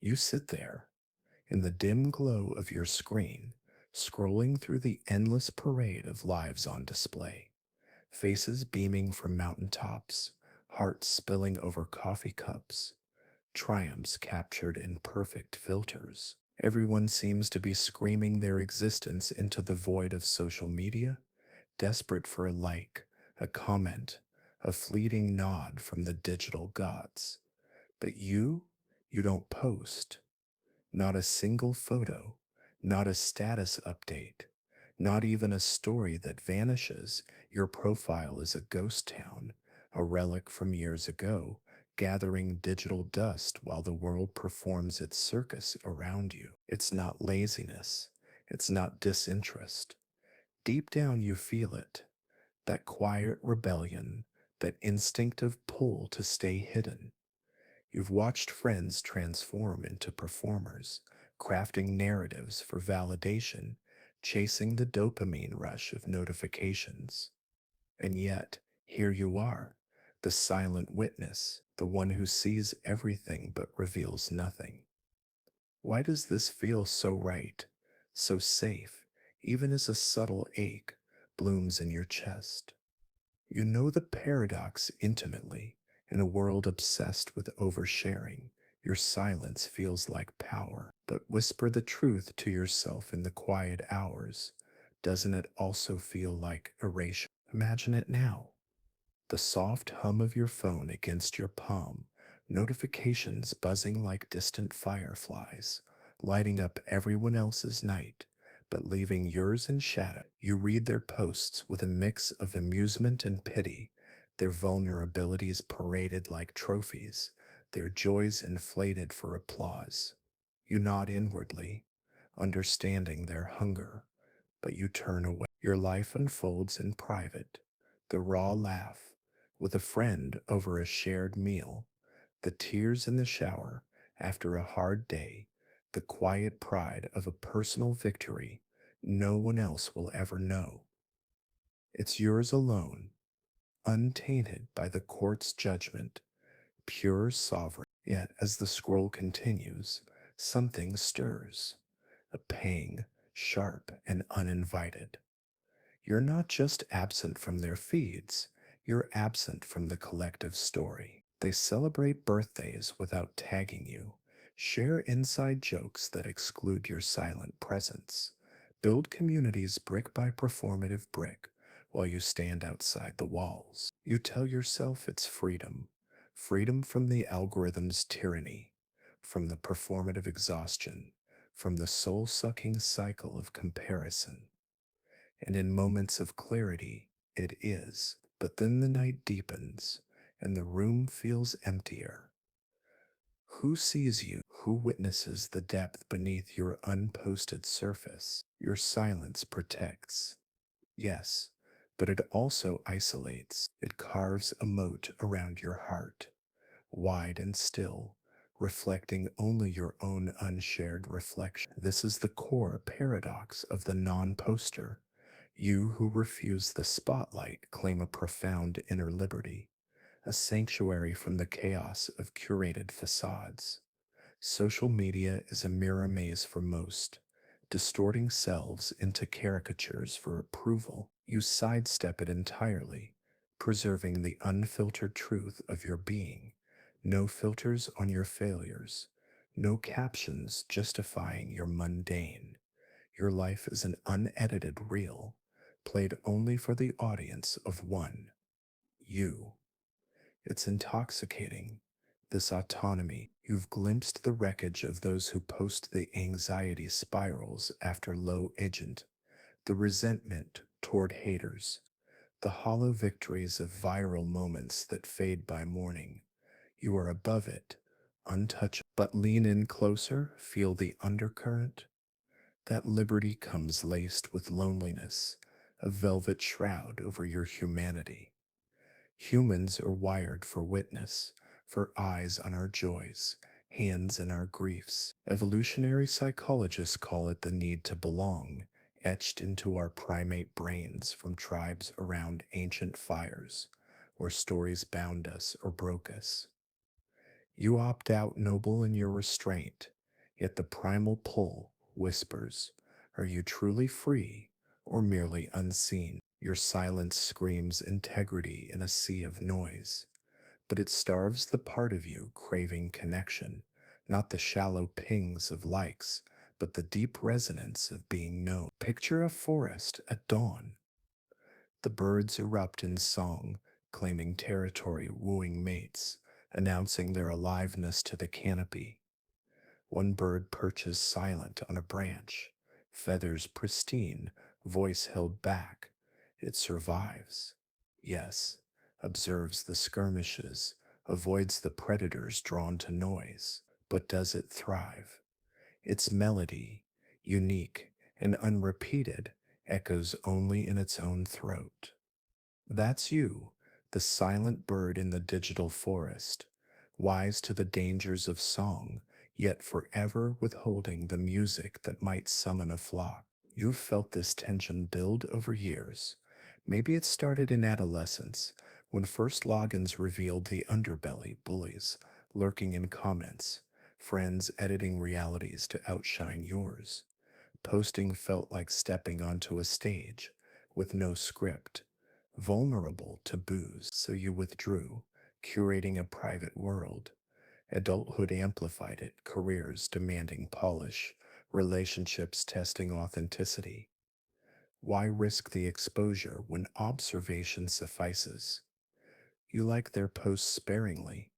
You sit there in the dim glow of your screen, scrolling through the endless parade of lives on display. Faces beaming from mountaintops, hearts spilling over coffee cups, triumphs captured in perfect filters. Everyone seems to be screaming their existence into the void of social media, desperate for a like, a comment, a fleeting nod from the digital gods. But you don't post. Not a single photo, not a status update, not even a story that vanishes. Your profile is a ghost town, a relic from years ago, gathering digital dust while the world performs its circus around you. It's not laziness, it's not disinterest. Deep down, you feel it, that quiet rebellion, that instinctive pull to stay hidden. You've watched friends transform into performers, crafting narratives for validation, chasing the dopamine rush of notifications. And yet, here you are, the silent witness, the one who sees everything but reveals nothing. Why does this feel so right, so safe, even as a subtle ache blooms in your chest? You know the paradox intimately. In a world obsessed with oversharing, your silence feels like power. But whisper the truth to yourself in the quiet hours. Doesn't it also feel like erasure? Imagine it now. The soft hum of your phone against your palm, notifications buzzing like distant fireflies, lighting up everyone else's night, but leaving yours in shadow. You read their posts with a mix of amusement and pity, their vulnerabilities paraded like trophies, their joys inflated for applause. You nod inwardly, understanding their hunger, but you turn away. Your life unfolds in private, the raw laugh with a friend over a shared meal, the tears in the shower after a hard day, the quiet pride of a personal victory no one else will ever know. It's yours alone, untainted by the court's judgment, pure sovereign. Yet, as the scroll continues, something stirs, a pang, sharp and uninvited. You're not just absent from their feeds, you're absent from the collective story. They celebrate birthdays without tagging you, share inside jokes that exclude your silent presence, build communities brick by performative brick while you stand outside the walls. You tell yourself it's freedom, freedom from the algorithm's tyranny, from the performative exhaustion, from the soul sucking cycle of comparison. And in moments of clarity, it is. But then the night deepens, and the room feels emptier. Who sees you? Who witnesses the depth beneath your unposted surface? Your silence protects. Yes, but it also isolates. It carves a moat around your heart, wide and still, reflecting only your own unshared reflection. This is the core paradox of the non poster. You who refuse the spotlight claim a profound inner liberty, a sanctuary from the chaos of curated facades. Social media is a mirror maze for most, distorting selves into caricatures for approval. You sidestep it entirely, preserving the unfiltered truth of your being. No filters on your failures, no captions justifying your mundane. Your life is an unedited reel, played only for the audience of one, you. It's intoxicating, this autonomy. You've glimpsed the wreckage of those who post the anxiety spirals after low agent, the resentment toward haters, the hollow victories of viral moments that fade by morning. You are above it, untouched. But lean in closer, feel the undercurrent. That liberty comes laced with loneliness, a velvet shroud over your humanity. Humans are wired for witness, for eyes on our joys, hands in our griefs. Evolutionary psychologists call it the need to belong, etched into our primate brains from tribes around ancient fires, where stories bound us or broke us. You opt out noble in your restraint, yet the primal pull whispers, are you truly free or merely unseen? Your silence screams integrity in a sea of noise, but it starves the part of you craving connection, not the shallow pings of likes, but the deep resonance of being known. Picture a forest at dawn. The birds erupt in song, claiming territory, wooing mates, announcing their aliveness to the canopy. One bird perches silent on a branch, feathers pristine, voice held back. It survives. Yes, observes the skirmishes, avoids the predators drawn to noise. But does it thrive? Its melody, unique and unrepeated, echoes only in its own throat. That's you, the silent bird in the digital forest, wise to the dangers of song, yet forever withholding the music that might summon a flock. You've felt this tension build over years. Maybe it started in adolescence, when first logins revealed the underbelly bullies lurking in comments, friends editing realities to outshine yours. Posting felt like stepping onto a stage with no script, vulnerable to booze, so you withdrew, curating a private world. Adulthood amplified it, careers demanding polish, relationships testing authenticity. Why risk the exposure when observation suffices? You like their posts sparingly,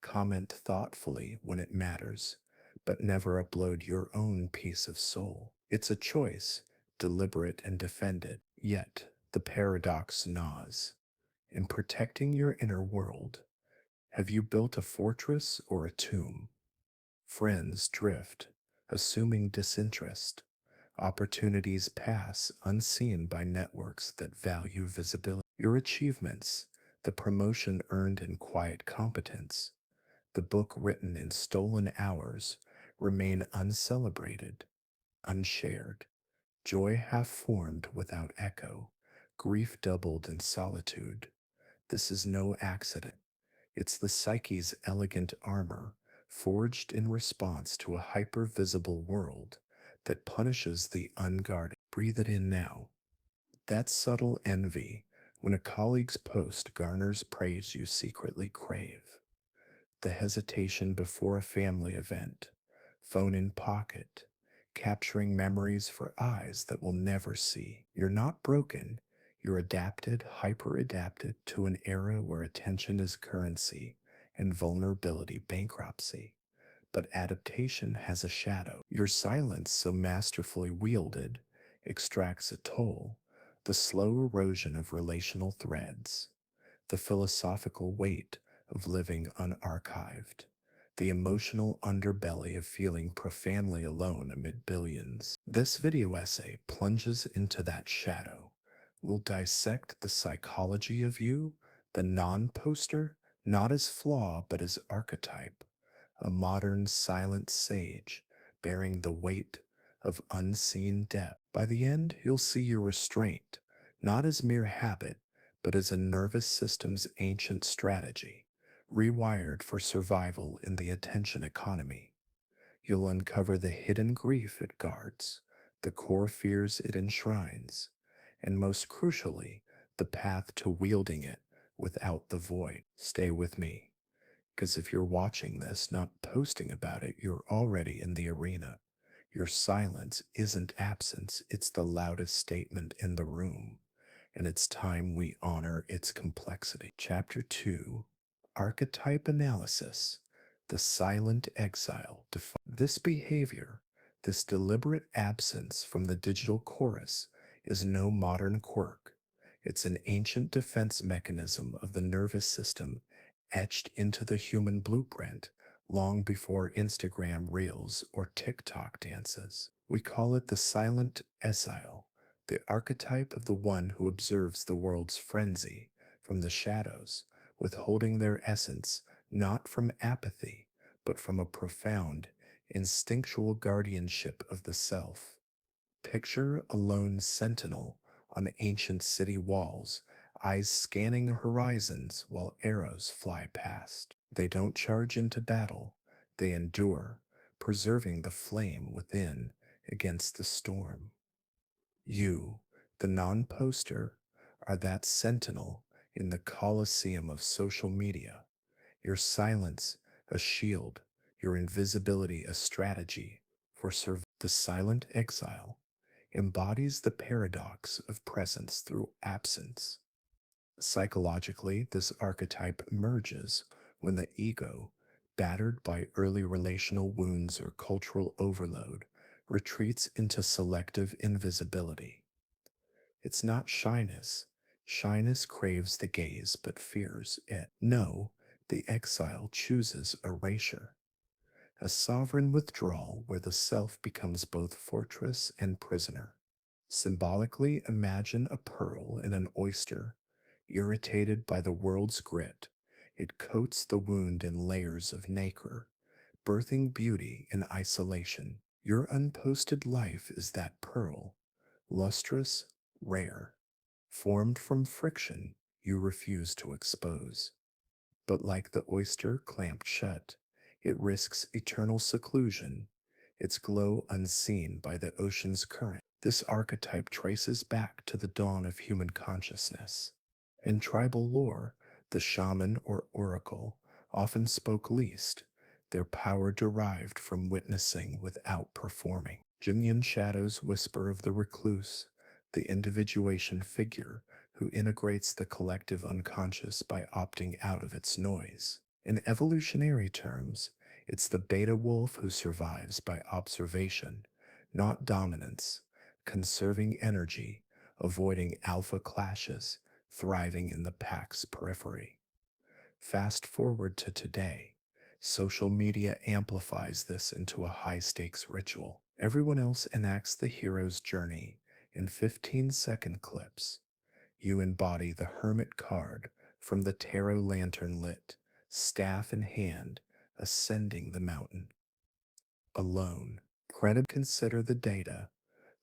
comment thoughtfully when it matters, but never upload your own piece of soul. It's a choice, deliberate and defended. Yet, the paradox gnaws. In protecting your inner world, have you built a fortress or a tomb? Friends drift, assuming disinterest. Opportunities pass unseen by networks that value visibility. Your achievements, the promotion earned in quiet competence, the book written in stolen hours, remain uncelebrated, unshared. Joy half formed without echo, grief doubled in solitude. This is no accident. It's the psyche's elegant armor, forged in response to a hyper-visible world that punishes the unguarded. Breathe it in now. That subtle envy, when a colleague's post garners praise you secretly crave. The hesitation before a family event, phone in pocket, capturing memories for eyes that will never see. You're not broken. You're adapted, hyper adapted to an era where attention is currency and vulnerability bankruptcy. But adaptation has a shadow. Your silence, so masterfully wielded, extracts a toll, the slow erosion of relational threads, the philosophical weight of living unarchived, the emotional underbelly of feeling profoundly alone amid billions. This video essay plunges into that shadow. We'll dissect the psychology of you, the non-poster, not as flaw but as archetype, a modern silent sage bearing the weight of unseen depth. By the end, you'll see your restraint, not as mere habit, but as a nervous system's ancient strategy, rewired for survival in the attention economy. You'll uncover the hidden grief it guards, the core fears it enshrines, and most crucially, the path to wielding it without the void. Stay with me, because if you're watching this, not posting about it, you're already in the arena. Your silence isn't absence, it's the loudest statement in the room, and it's time we honor its complexity. Chapter 2, Archetype Analysis, the Silent Exile. This behavior, this deliberate absence from the digital chorus, is no modern quirk. It's an ancient defense mechanism of the nervous system etched into the human blueprint long before Instagram reels or TikTok dances. We call it the silent exile, the archetype of the one who observes the world's frenzy from the shadows, withholding their essence not from apathy, but from a profound, instinctual guardianship of the self. Picture a lone sentinel on ancient city walls, eyes scanning horizons while arrows fly past. They don't charge into battle, they endure, preserving the flame within against the storm. You, the non poster, are that sentinel in the coliseum of social media. Your silence, a shield, your invisibility, a strategy for survival. The silent exile embodies the paradox of presence through absence. Psychologically, this archetype emerges when the ego, battered by early relational wounds or cultural overload, retreats into selective invisibility. It's not shyness. Shyness craves the gaze but fears it. No, the exile chooses erasure, a sovereign withdrawal where the self becomes both fortress and prisoner. Symbolically, imagine a pearl in an oyster, irritated by the world's grit. It coats the wound in layers of nacre, birthing beauty in isolation. Your unposted life is that pearl, lustrous, rare, formed from friction you refuse to expose. But like the oyster clamped shut, it risks eternal seclusion, its glow unseen by the ocean's current. This archetype traces back to the dawn of human consciousness. In tribal lore, the shaman or oracle often spoke least, their power derived from witnessing without performing. Jungian shadows whisper of the recluse, the individuation figure who integrates the collective unconscious by opting out of its noise. In evolutionary terms, it's the beta wolf who survives by observation, not dominance, conserving energy, avoiding alpha clashes, thriving in the pack's periphery. Fast forward to today. Social media amplifies this into a high stakes ritual. Everyone else enacts the hero's journey in 15-second clips. You embody the hermit card from the tarot lantern lit, staff in hand, ascending the mountain. Alone. Credit consider the data.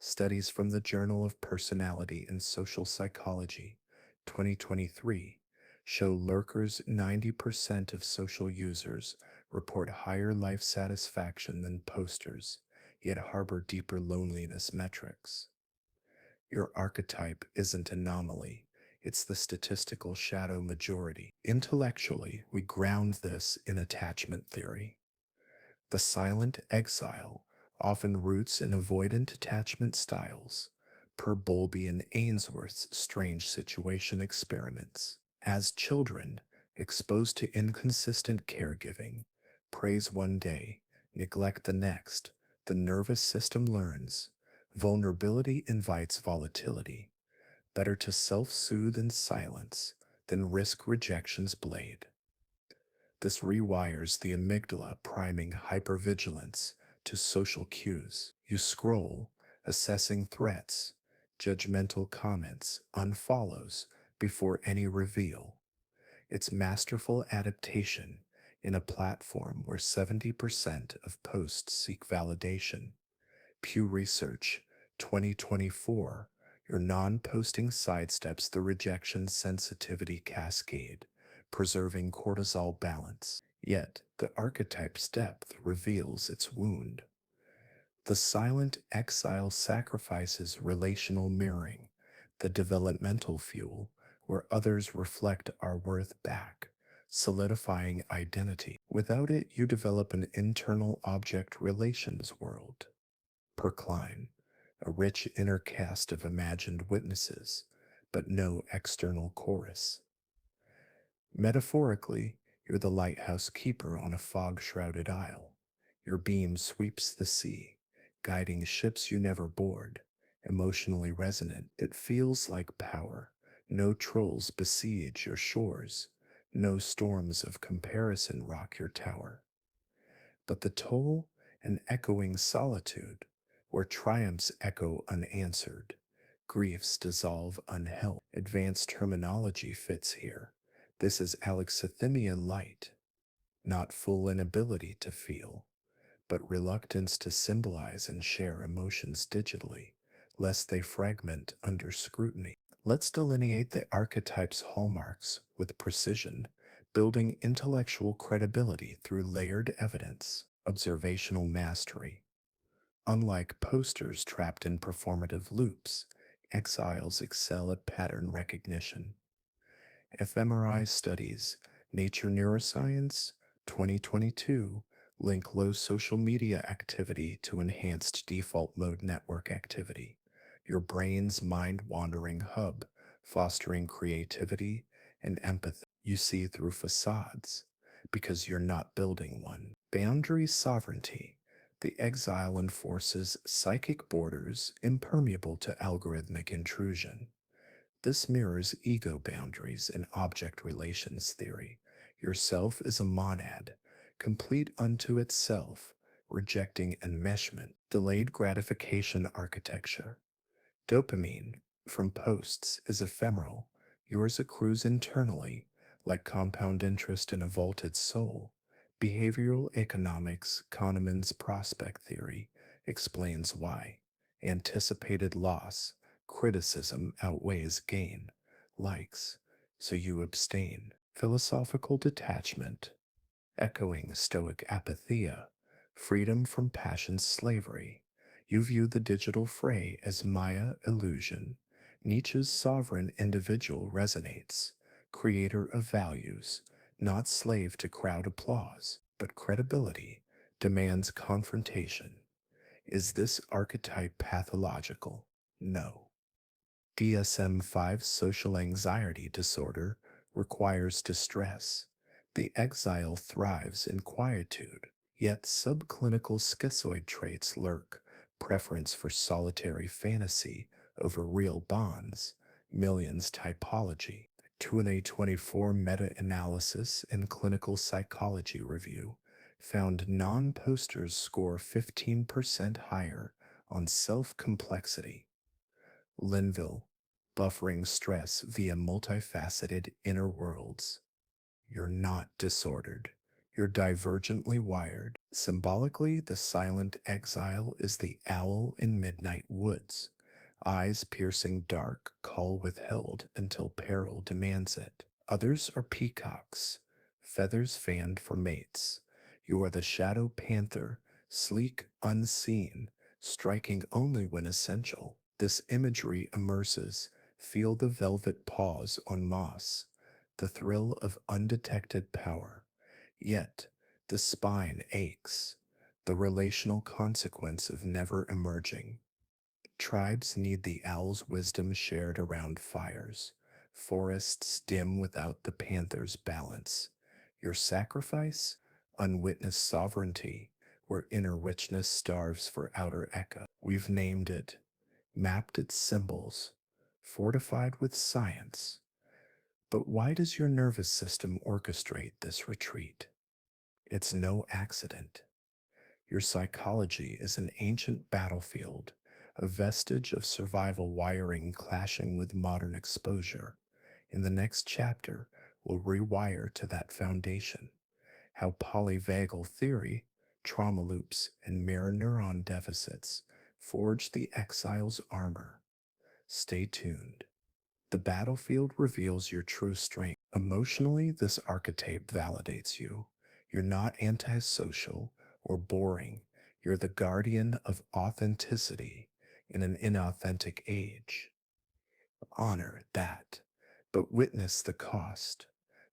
Studies from the Journal of Personality and Social Psychology, 2023, show lurkers 90% of social users report higher life satisfaction than posters, yet harbor deeper loneliness metrics. Your archetype isn't anomaly, it's the statistical shadow majority. Intellectually, we ground this in attachment theory. The silent exile often roots in avoidant attachment styles, per Bowlby and Ainsworth's strange situation experiments. As children, exposed to inconsistent caregiving, praise one day, neglect the next, the nervous system learns. Vulnerability invites volatility. Better to self soothe in silence than risk rejection's blade. This rewires the amygdala, priming hypervigilance to social cues. You scroll, assessing threats, judgmental comments, unfollows before any reveal. It's masterful adaptation in a platform where 70% of posts seek validation. Pew Research 2024, your non posting sidesteps the rejection sensitivity cascade, preserving cortisol balance. Yet, the archetype's depth reveals its wound. The silent exile sacrifices relational mirroring, the developmental fuel where others reflect our worth back, solidifying identity. Without it, you develop an internal object relations world. Percline, a rich inner cast of imagined witnesses, but no external chorus. Metaphorically, you're the lighthouse keeper on a fog shrouded isle. Your beam sweeps the sea, guiding ships you never board. Emotionally resonant, it feels like power. No trolls besiege your shores. No storms of comparison rock your tower. But the toll, an echoing solitude, where triumphs echo unanswered, griefs dissolve unheld. Advanced terminology fits here. This is alexithymia light, not full inability to feel, but reluctance to symbolize and share emotions digitally, lest they fragment under scrutiny. Let's delineate the archetype's hallmarks with precision, building intellectual credibility through layered evidence, observational mastery. Unlike posters trapped in performative loops, exiles excel at pattern recognition. fMRI studies, Nature Neuroscience, 2022, link low social media activity to enhanced default mode network activity, your brain's mind wandering hub, fostering creativity and empathy you see through facades because you're not building one. Boundary sovereignty. The exile enforces psychic borders impermeable to algorithmic intrusion. This mirrors ego boundaries in object relations theory. Yourself is a monad, complete unto itself, rejecting enmeshment, delayed gratification architecture. Dopamine from posts is ephemeral. Yours accrues internally, like compound interest in a vaulted soul. Behavioral economics, Kahneman's prospect theory, explains why. Anticipated loss, criticism outweighs gain. Likes, so you abstain. Philosophical detachment, echoing Stoic apatheia, freedom from passion's slavery. You view the digital fray as Maya illusion. Nietzsche's sovereign individual resonates, creator of values, not slave to crowd applause, but credibility, demands confrontation. Is this archetype pathological? No. DSM 5 social anxiety disorder requires distress. The exile thrives in quietude, yet subclinical schizoid traits lurk, preference for solitary fantasy over real bonds, millions typology. 2024 meta analysis in clinical psychology review found non posters score 15% higher on self complexity. Linville, buffering stress via multifaceted inner worlds. You're not disordered. You're divergently wired. Symbolically, the silent exile is the owl in midnight woods. Eyes piercing dark, call withheld until peril demands it. Others are peacocks, feathers fanned for mates. You are the shadow panther, sleek, unseen, striking only when essential. This imagery immerses. Feel the velvet paws on moss, the thrill of undetected power. Yet, the spine aches, the relational consequence of never emerging. Tribes need the owl's wisdom shared around fires, forests dim without the panther's balance. Your sacrifice? Unwitnessed sovereignty, where inner richness starves for outer echo. We've named it, mapped its symbols, fortified with science. But why does your nervous system orchestrate this retreat? It's no accident. Your psychology is an ancient battlefield, a vestige of survival wiring clashing with modern exposure. In the next chapter, we'll rewire to that foundation, how polyvagal theory, trauma loops, and mirror neuron deficits forge the exile's armor. Stay tuned. The battlefield reveals your true strength. Emotionally, this archetype validates you. You're not antisocial or boring. You're the guardian of authenticity in an inauthentic age. Honor that, but witness the cost,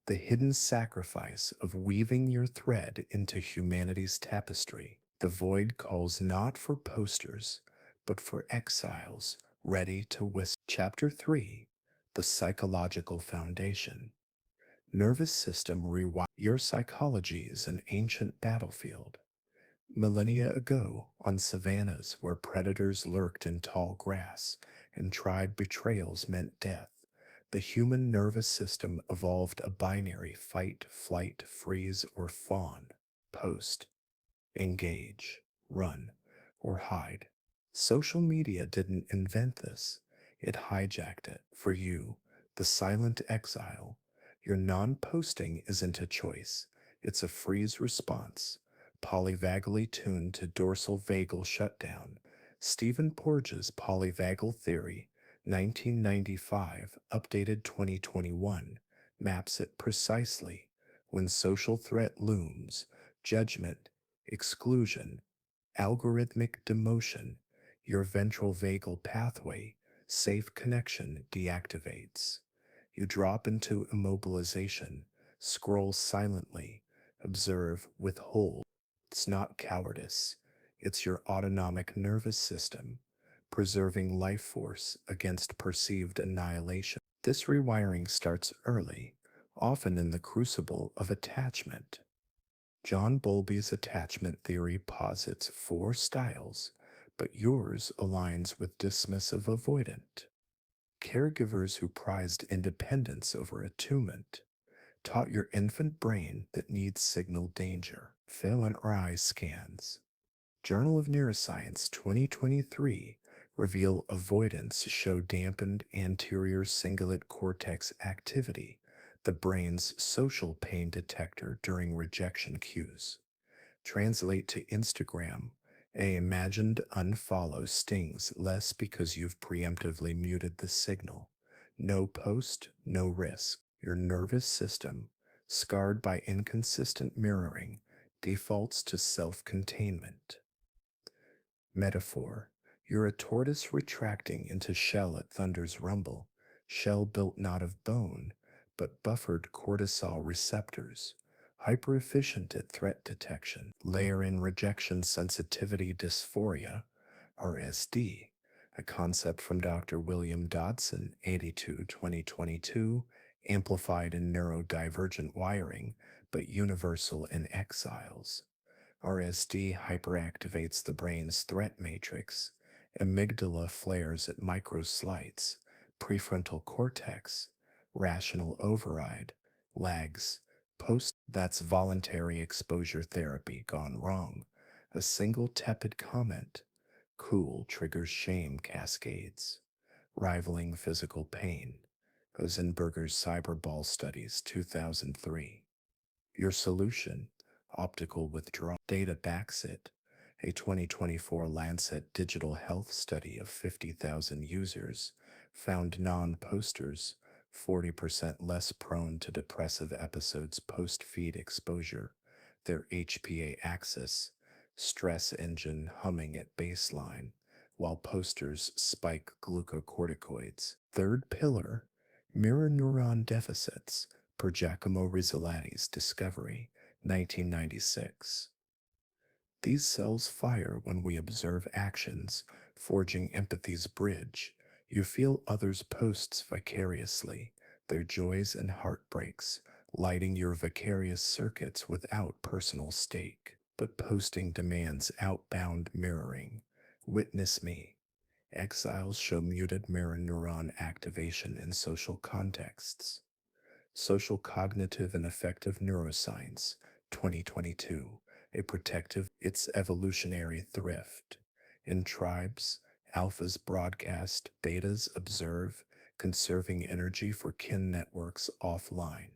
the hidden sacrifice of weaving your thread into humanity's tapestry. The void calls not for posters, but for exiles ready to whisper. Chapter 3, The Psychological Foundation. Nervous system rewire. Your psychology is an ancient battlefield. Millennia ago, on savannas where predators lurked in tall grass and tribe betrayals meant death, the human nervous system evolved a binary fight, flight, freeze, or fawn, post, engage, run, or hide. Social media didn't invent this, it hijacked it. For you, the silent exile, your non posting isn't a choice, it's a freeze response, polyvagally tuned to dorsal vagal shutdown. Stephen Porges' polyvagal theory, 1995, updated 2021, maps it precisely. When social threat looms, judgment, exclusion, algorithmic demotion, your ventral vagal pathway, safe connection deactivates. You drop into immobilization, scroll silently, observe, withhold. It's not cowardice, it's your autonomic nervous system preserving life force against perceived annihilation. This rewiring starts early, often in the crucible of attachment. John Bowlby's attachment theory posits four styles, but yours aligns with dismissive avoidant. Caregivers who prized independence over attunement taught your infant brain that needs signal danger. Fail MRI scans. Journal of Neuroscience 2023 reveal avoidance show dampened anterior cingulate cortex activity, the brain's social pain detector during rejection cues. Translate to Instagram. A imagined unfollow stings less because you've preemptively muted the signal. No post, no risk. Your nervous system, scarred by inconsistent mirroring, defaults to self containment. Metaphor. You're a tortoise retracting into shell at thunder's rumble, shell built not of bone, but buffered cortisol receptors, hyper efficient at threat detection. Layer in rejection sensitivity dysphoria, RSD, a concept from Dr. William Dodson, 82, 2022, amplified in neurodivergent wiring, but universal in exiles. RSD hyperactivates the brain's threat matrix. Amygdala flares at microslights. Prefrontal cortex, rational override, lags. Post that's voluntary exposure therapy gone wrong. A single tepid comment, cool, triggers shame cascades, rivaling physical pain. Ozenberger's Cyberball Studies 2003. Your solution, optical withdrawal. Data backs it. A 2024 Lancet Digital Health study of 50,000 users found non posters 40% less prone to depressive episodes post feed exposure, their HPA axis, stress engine humming at baseline, while posters spike glucocorticoids. Third pillar, mirror neuron deficits per Giacomo Rizzolatti's discovery, 1996. These cells fire when we observe actions, forging empathy's bridge. You feel others' posts vicariously, their joys and heartbreaks, lighting your vicarious circuits without personal stake. But posting demands outbound mirroring. Witness me. Exiles show muted mirror neuron activation in social contexts. Social Cognitive and Affective Neuroscience, 2022, a protective, its evolutionary thrift. In tribes, alphas broadcast, betas observe, conserving energy for kin networks offline.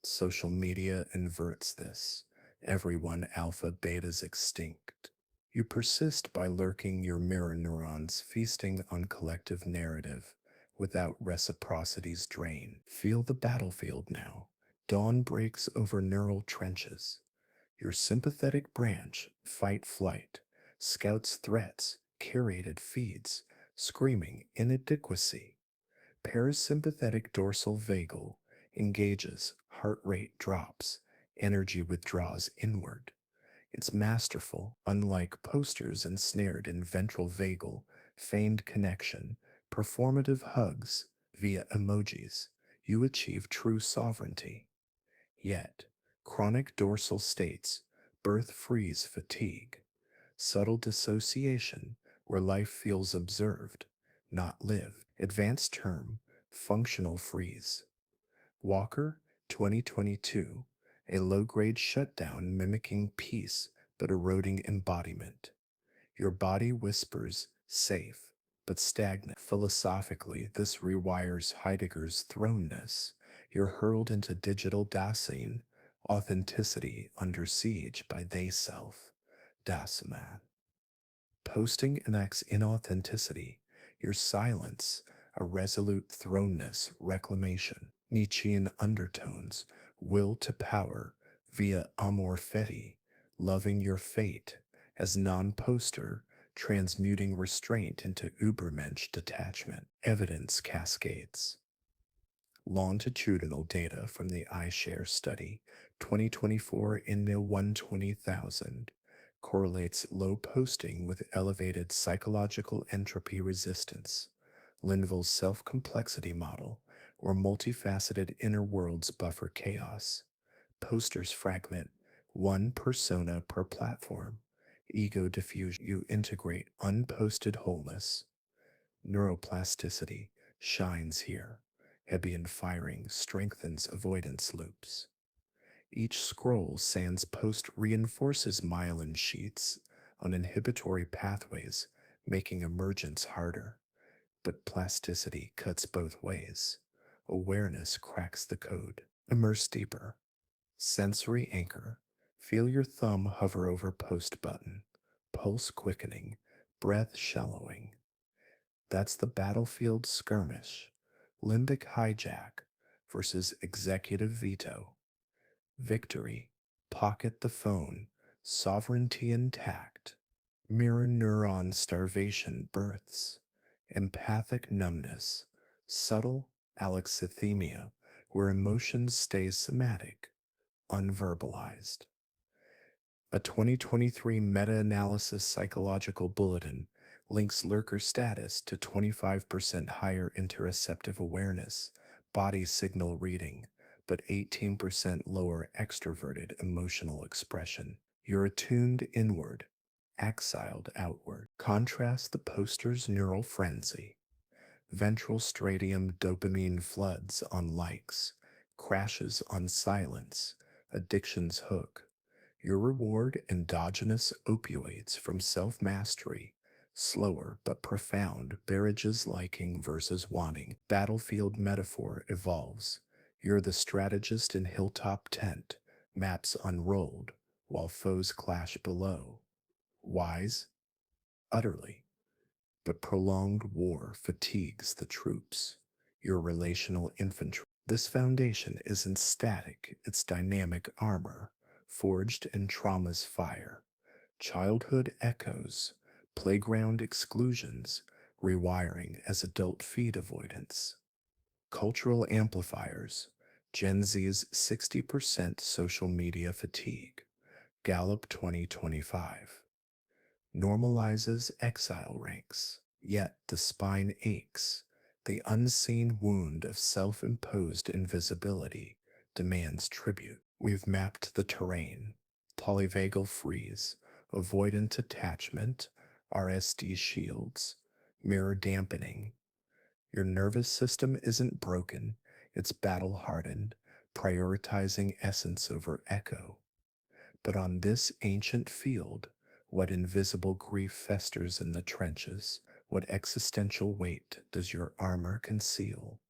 Social media inverts this. Everyone alpha betas extinct. You persist by lurking your mirror neurons, feasting on collective narrative without reciprocity's drain. Feel the battlefield now. Dawn breaks over neural trenches. Your sympathetic branch, fight flight, scouts threats, curated feeds, screaming inadequacy. Parasympathetic dorsal vagal engages, heart rate drops, energy withdraws inward. It's masterful, unlike posters ensnared in ventral vagal, feigned connection, performative hugs via emojis. You achieve true sovereignty. Yet, chronic dorsal states, birth freeze fatigue, subtle dissociation where life feels observed, not lived. Advanced term, functional freeze. Walker, 2022, a low grade shutdown mimicking peace but eroding embodiment. Your body whispers, safe, but stagnant. Philosophically, this rewires Heidegger's thrownness. You're hurled into digital Dasein, authenticity under siege by they self, das man. Posting enacts inauthenticity, your silence, a resolute thrownness reclamation. Nietzschean undertones, Will to power via amor fati, loving your fate, as non-poster, transmuting restraint into Ubermensch detachment. Evidence cascades. Longitudinal data from the iShare study 2024 in the 120,000 correlates low posting with elevated psychological entropy resistance. Linville's self-complexity model, or multifaceted inner worlds buffer chaos. Posters fragment one persona per platform. Ego diffusion. You integrate unposted wholeness. Neuroplasticity shines here. Hebbian firing strengthens avoidance loops. Each scroll sans post reinforces myelin sheets on inhibitory pathways, making emergence harder. But plasticity cuts both ways. Awareness cracks the code. Immerse deeper. Sensory anchor. Feel your thumb hover over post button. Pulse quickening. Breath shallowing. That's the battlefield skirmish. Limbic hijack versus executive veto. Victory. Pocket the phone. Sovereignty intact. Mirror neuron starvation births. Empathic numbness. Subtle alexithymia, where emotions stay somatic, unverbalized. A 2023 meta-analysis psychological bulletin links lurker status to 25% higher interoceptive awareness, body signal reading, but 18% lower extroverted emotional expression. You're attuned inward, exiled outward. Contrast the poster's neural frenzy. Ventral striatum dopamine floods on likes, crashes on silence, addiction's hook. Your reward endogenous opioids from self-mastery, slower but profound barrages liking versus wanting. Battlefield metaphor evolves. You're the strategist in hilltop tent, maps unrolled, while foes clash below. Wise? Utterly. But prolonged war fatigues the troops. Your relational infantry. This foundation isn't static, it's dynamic armor, forged in trauma's fire. Childhood echoes, playground exclusions, rewiring as adult feed avoidance. Cultural amplifiers, Gen Z's 60% social media fatigue. Gallup 2025 normalizes exile ranks, yet the spine aches. The unseen wound of self imposed invisibility demands tribute. We've mapped the terrain polyvagal freeze, avoidant attachment, RSD shields, mirror dampening. Your nervous system isn't broken, it's battle hardened, prioritizing essence over echo. But on this ancient field, what invisible grief festers in the trenches? What existential weight does your armor conceal?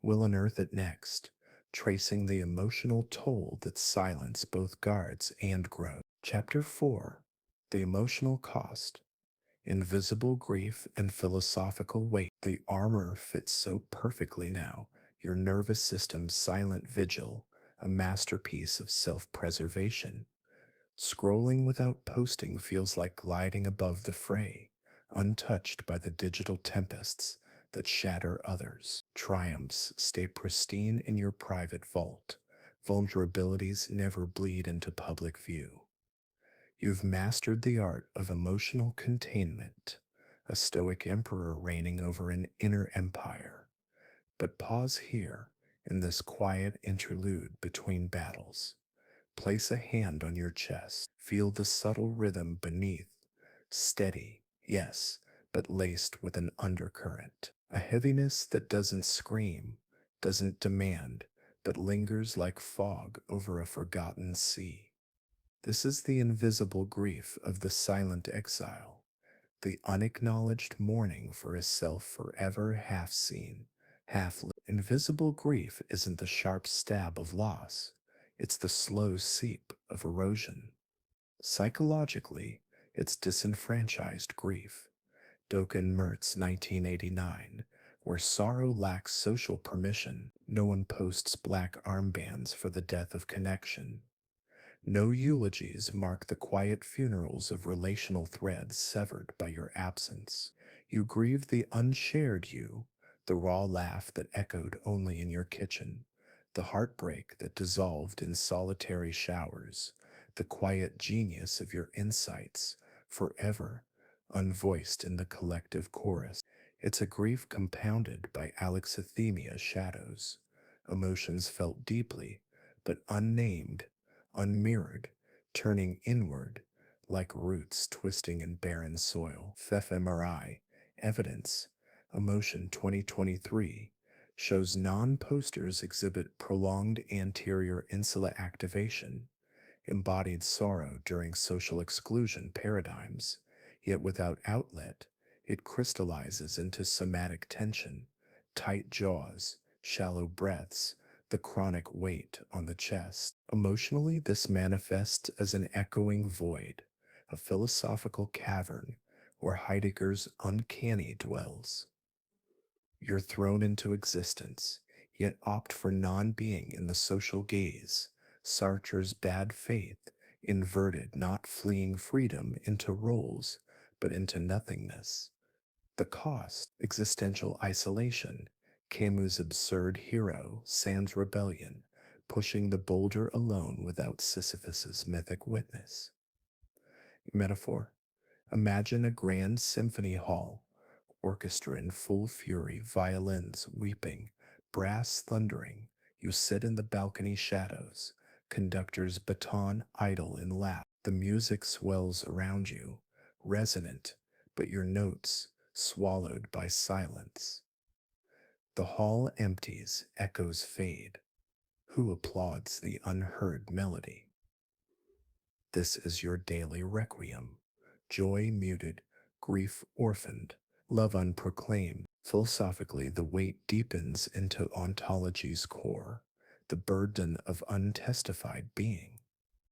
We'll unearth it next, tracing the emotional toll that silence both guards and grows. Chapter 4. The Emotional Cost. Invisible grief and philosophical weight. The armor fits so perfectly now, your nervous system's silent vigil, a masterpiece of self-preservation. Scrolling without posting feels like gliding above the fray, untouched by the digital tempests that shatter others. Triumphs stay pristine in your private vault. Vulnerabilities never bleed into public view. You've mastered the art of emotional containment, a stoic emperor reigning over an inner empire. But pause here in this quiet interlude between battles. Place a hand on your chest. Feel the subtle rhythm beneath. Steady, yes, but laced with an undercurrent. A heaviness that doesn't scream, doesn't demand, but lingers like fog over a forgotten sea. This is the invisible grief of the silent exile, the unacknowledged mourning for a self forever half seen, half lived. Invisible grief isn't the sharp stab of loss, it's the slow seep of erosion. Psychologically, it's disenfranchised grief. Doken Mertz, 1989, Where sorrow lacks social permission, no one posts black armbands for the death of connection. No eulogies mark the quiet funerals of relational threads severed by your absence. You grieve the unshared you, the raw laugh that echoed only in your kitchen, the heartbreak that dissolved in solitary showers, the quiet genius of your insights, forever unvoiced in the collective chorus. It's a grief compounded by alexithymia shadows, emotions felt deeply, but unnamed, unmirrored, turning inward like roots twisting in barren soil. fMRI evidence, Emotion 2023 shows non posters exhibit prolonged anterior insula activation, embodied sorrow during social exclusion paradigms, yet without outlet, it crystallizes into somatic tension, tight jaws, shallow breaths, the chronic weight on the chest. Emotionally, this manifests as an echoing void, a philosophical cavern where Heidegger's uncanny dwells. You're thrown into existence, yet opt for non being in the social gaze. Sartre's bad faith inverted not fleeing freedom into roles, but into nothingness. The cost, existential isolation. Camus' absurd hero, Sans rebellion, pushing the boulder alone without Sisyphus's mythic witness. Metaphor. Imagine a grand symphony hall, orchestra in full fury, violins weeping, brass thundering. You sit in the balcony shadows, conductor's baton idle in lap. The music swells around you, resonant, but your notes swallowed by silence. The hall empties, echoes fade. Who applauds the unheard melody? This is your daily requiem. Joy muted, grief orphaned, love unproclaimed. Philosophically, the weight deepens into ontology's core, the burden of untestified being.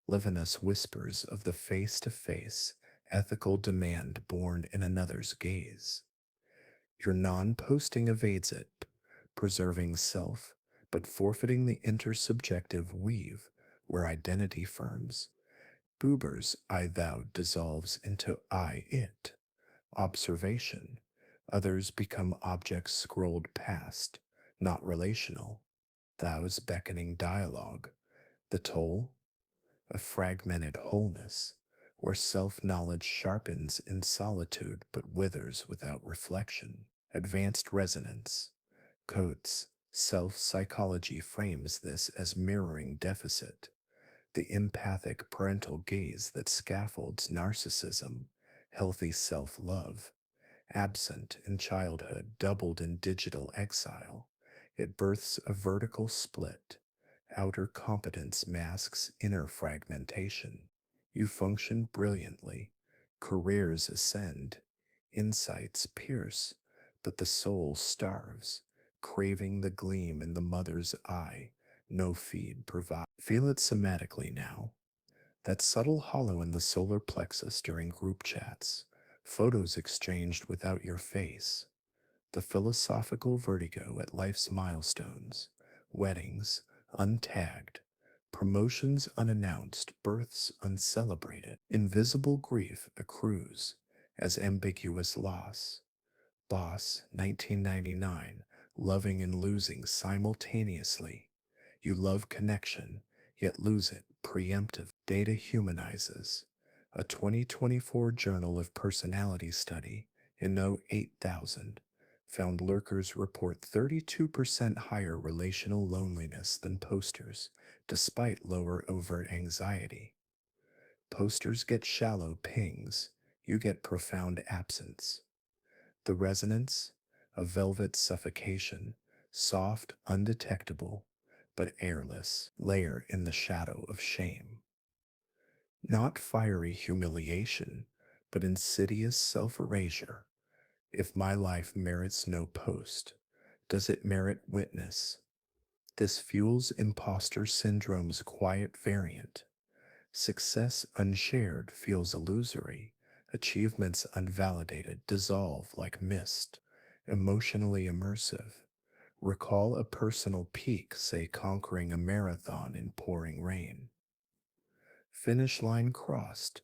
Levinas whispers of the face to face, ethical demand born in another's gaze. Your non posting evades it, preserving self, but forfeiting the intersubjective weave where identity firms. Buber's I thou dissolves into I it. Observation. Others become objects scrolled past, not relational. Thou's beckoning dialogue. The toll? A fragmented wholeness, where self knowledge sharpens in solitude but withers without reflection. Advanced resonance. Coates' self psychology frames this as mirroring deficit, the empathic parental gaze that scaffolds narcissism, healthy self love, absent in childhood, doubled in digital exile. It births a vertical split. Outer competence masks inner fragmentation. You function brilliantly. Careers ascend. Insights pierce. But the soul starves, craving the gleam in the mother's eye. No feed provides. Feel it somatically now. That subtle hollow in the solar plexus during group chats. Photos exchanged without your face. The philosophical vertigo at life's milestones, weddings untagged, promotions unannounced, births uncelebrated. Invisible grief accrues as ambiguous loss. Boss, 1999, loving and losing simultaneously. You love connection, yet lose it preemptive. Data humanizes. A 2024 Journal of Personality study in No 8000 found lurkers report 32% higher relational loneliness than posters, despite lower overt anxiety. Posters get shallow pings, you get profound absence. The resonance, a velvet suffocation, soft, undetectable, but airless, layer in the shadow of shame. Not fiery humiliation, but insidious self erasure. If my life merits no post, does it merit witness? This fuels imposter syndrome's quiet variant. Success unshared feels illusory. Achievements unvalidated dissolve like mist. Emotionally immersive. Recall a personal peak, say conquering a marathon in pouring rain. Finish line crossed.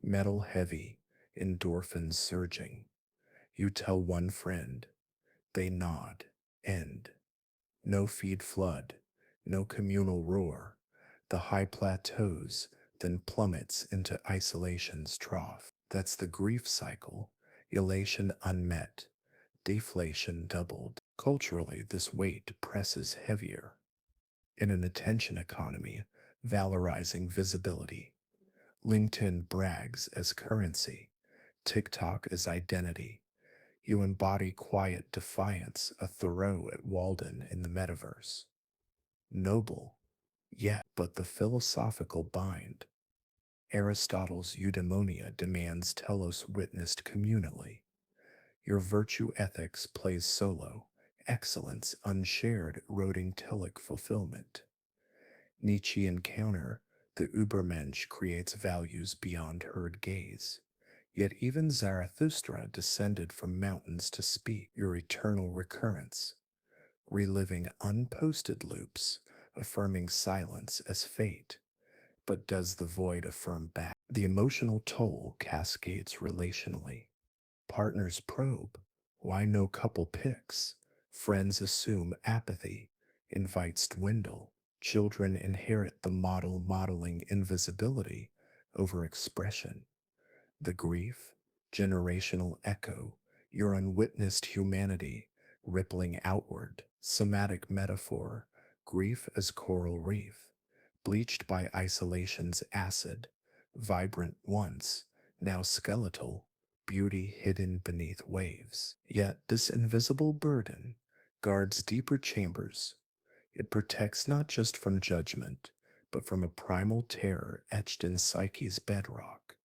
Metal heavy. Endorphins surging. You tell one friend. They nod. End. No feed flood. No communal roar. The high plateaus, then plummets into isolation's trough. That's the grief cycle. Elation unmet. Deflation doubled. Culturally, this weight presses heavier. In an attention economy, valorizing visibility, LinkedIn brags as currency, TikTok as identity. You embody quiet defiance, a Thoreau at Walden in the metaverse. Noble, yet, but the philosophical bind. Aristotle's eudaimonia demands telos witnessed communally. Your virtue ethics plays solo, excellence unshared, eroding telic fulfillment. Nietzschean counter, the Übermensch creates values beyond herd gaze. Yet even Zarathustra descended from mountains to speak your eternal recurrence, reliving unposted loops, affirming silence as fate. But does the void affirm back? The emotional toll cascades relationally. Partners probe. Why no couple picks? Friends assume apathy. Invites dwindle. Children inherit the model modeling invisibility over expression. The grief, generational echo, your unwitnessed humanity, rippling outward, somatic metaphor, grief as coral reef, bleached by isolation's acid, vibrant once, now skeletal, beauty hidden beneath waves. Yet this invisible burden guards deeper chambers. It protects not just from judgment, but from a primal terror etched in psyche's bedrock.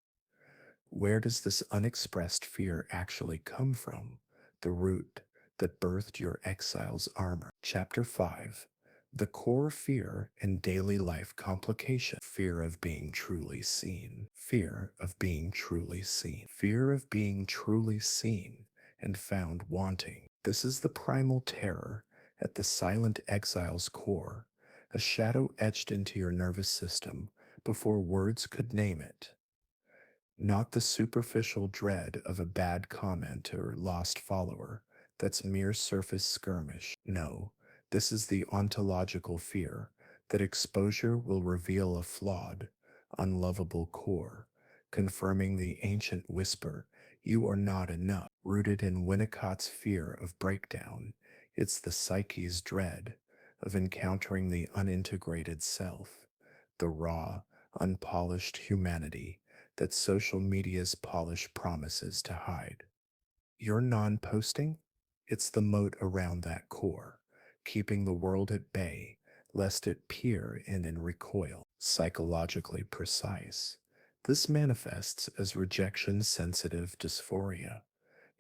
Where does this unexpressed fear actually come from? The root that birthed your exile's armor. Chapter 5. The core fear and daily life complication. Fear of being truly seen. Fear of being truly seen. Fear of being truly seen and found wanting. This is the primal terror at the silent exile's core, a shadow etched into your nervous system before words could name it. Not the superficial dread of a bad comment or lost follower that's mere surface skirmish. No, this is the ontological fear that exposure will reveal a flawed, unlovable core, confirming the ancient whisper, you are not enough. Rooted in Winnicott's fear of breakdown, it's the psyche's dread of encountering the unintegrated self, the raw, unpolished humanity that social media's polish promises to hide. Your non posting? It's the moat around that core, keeping the world at bay lest it peer in and recoil. Psychologically precise. This manifests as rejection sensitive dysphoria,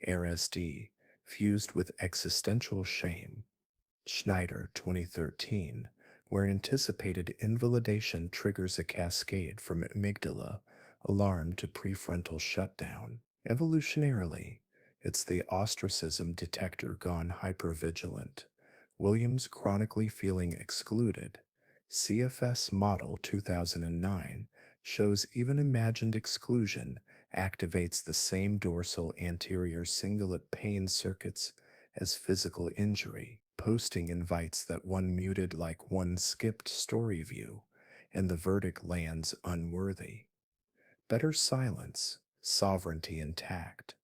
RSD, fused with existential shame. Schneider, 2013, where anticipated invalidation triggers a cascade from amygdala alarm to prefrontal shutdown. Evolutionarily, it's the ostracism detector gone hypervigilant. Williams chronically feeling excluded. CFS Model 2009 shows even imagined exclusion activates the same dorsal anterior cingulate pain circuits as physical injury. Posting invites that one muted like one skipped story view, and the verdict lands unworthy. Better silence, sovereignty intact.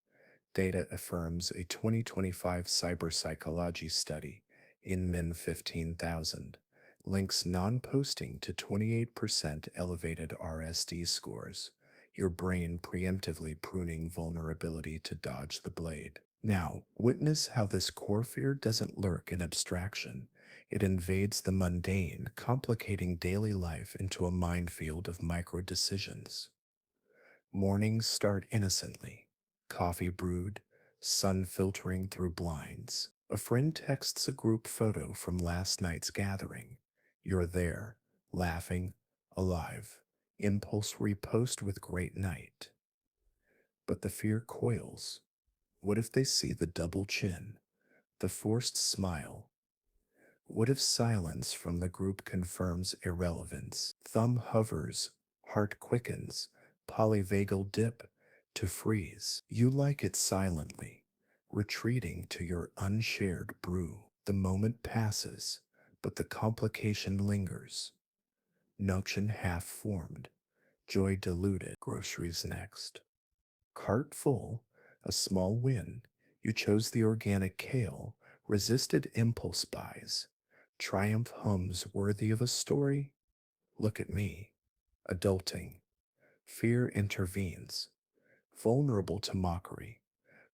Data affirms a 2025 cyberpsychology study in Men 15,000 links non-posting to 28% elevated RSD scores, your brain preemptively pruning vulnerability to dodge the blade. Now, witness how this core fear doesn't lurk in abstraction. It invades the mundane, complicating daily life into a minefield of micro decisions. Mornings start innocently. Coffee brewed, sun filtering through blinds. A friend texts a group photo from last night's gathering. You're there, laughing, alive. Impulse repost with great night. But the fear coils. What if they see the double chin? The forced smile. What if silence from the group confirms irrelevance? Thumb hovers, heart quickens, polyvagal dip to freeze. You like it silently, retreating to your unshared brew. The moment passes, but the complication lingers. Notion half formed, joy diluted. Groceries next. Cart full, a small win. You chose the organic kale, resisted impulse buys. Triumph hums worthy of a story. Look at me. Adulting. Fear intervenes. Vulnerable to mockery.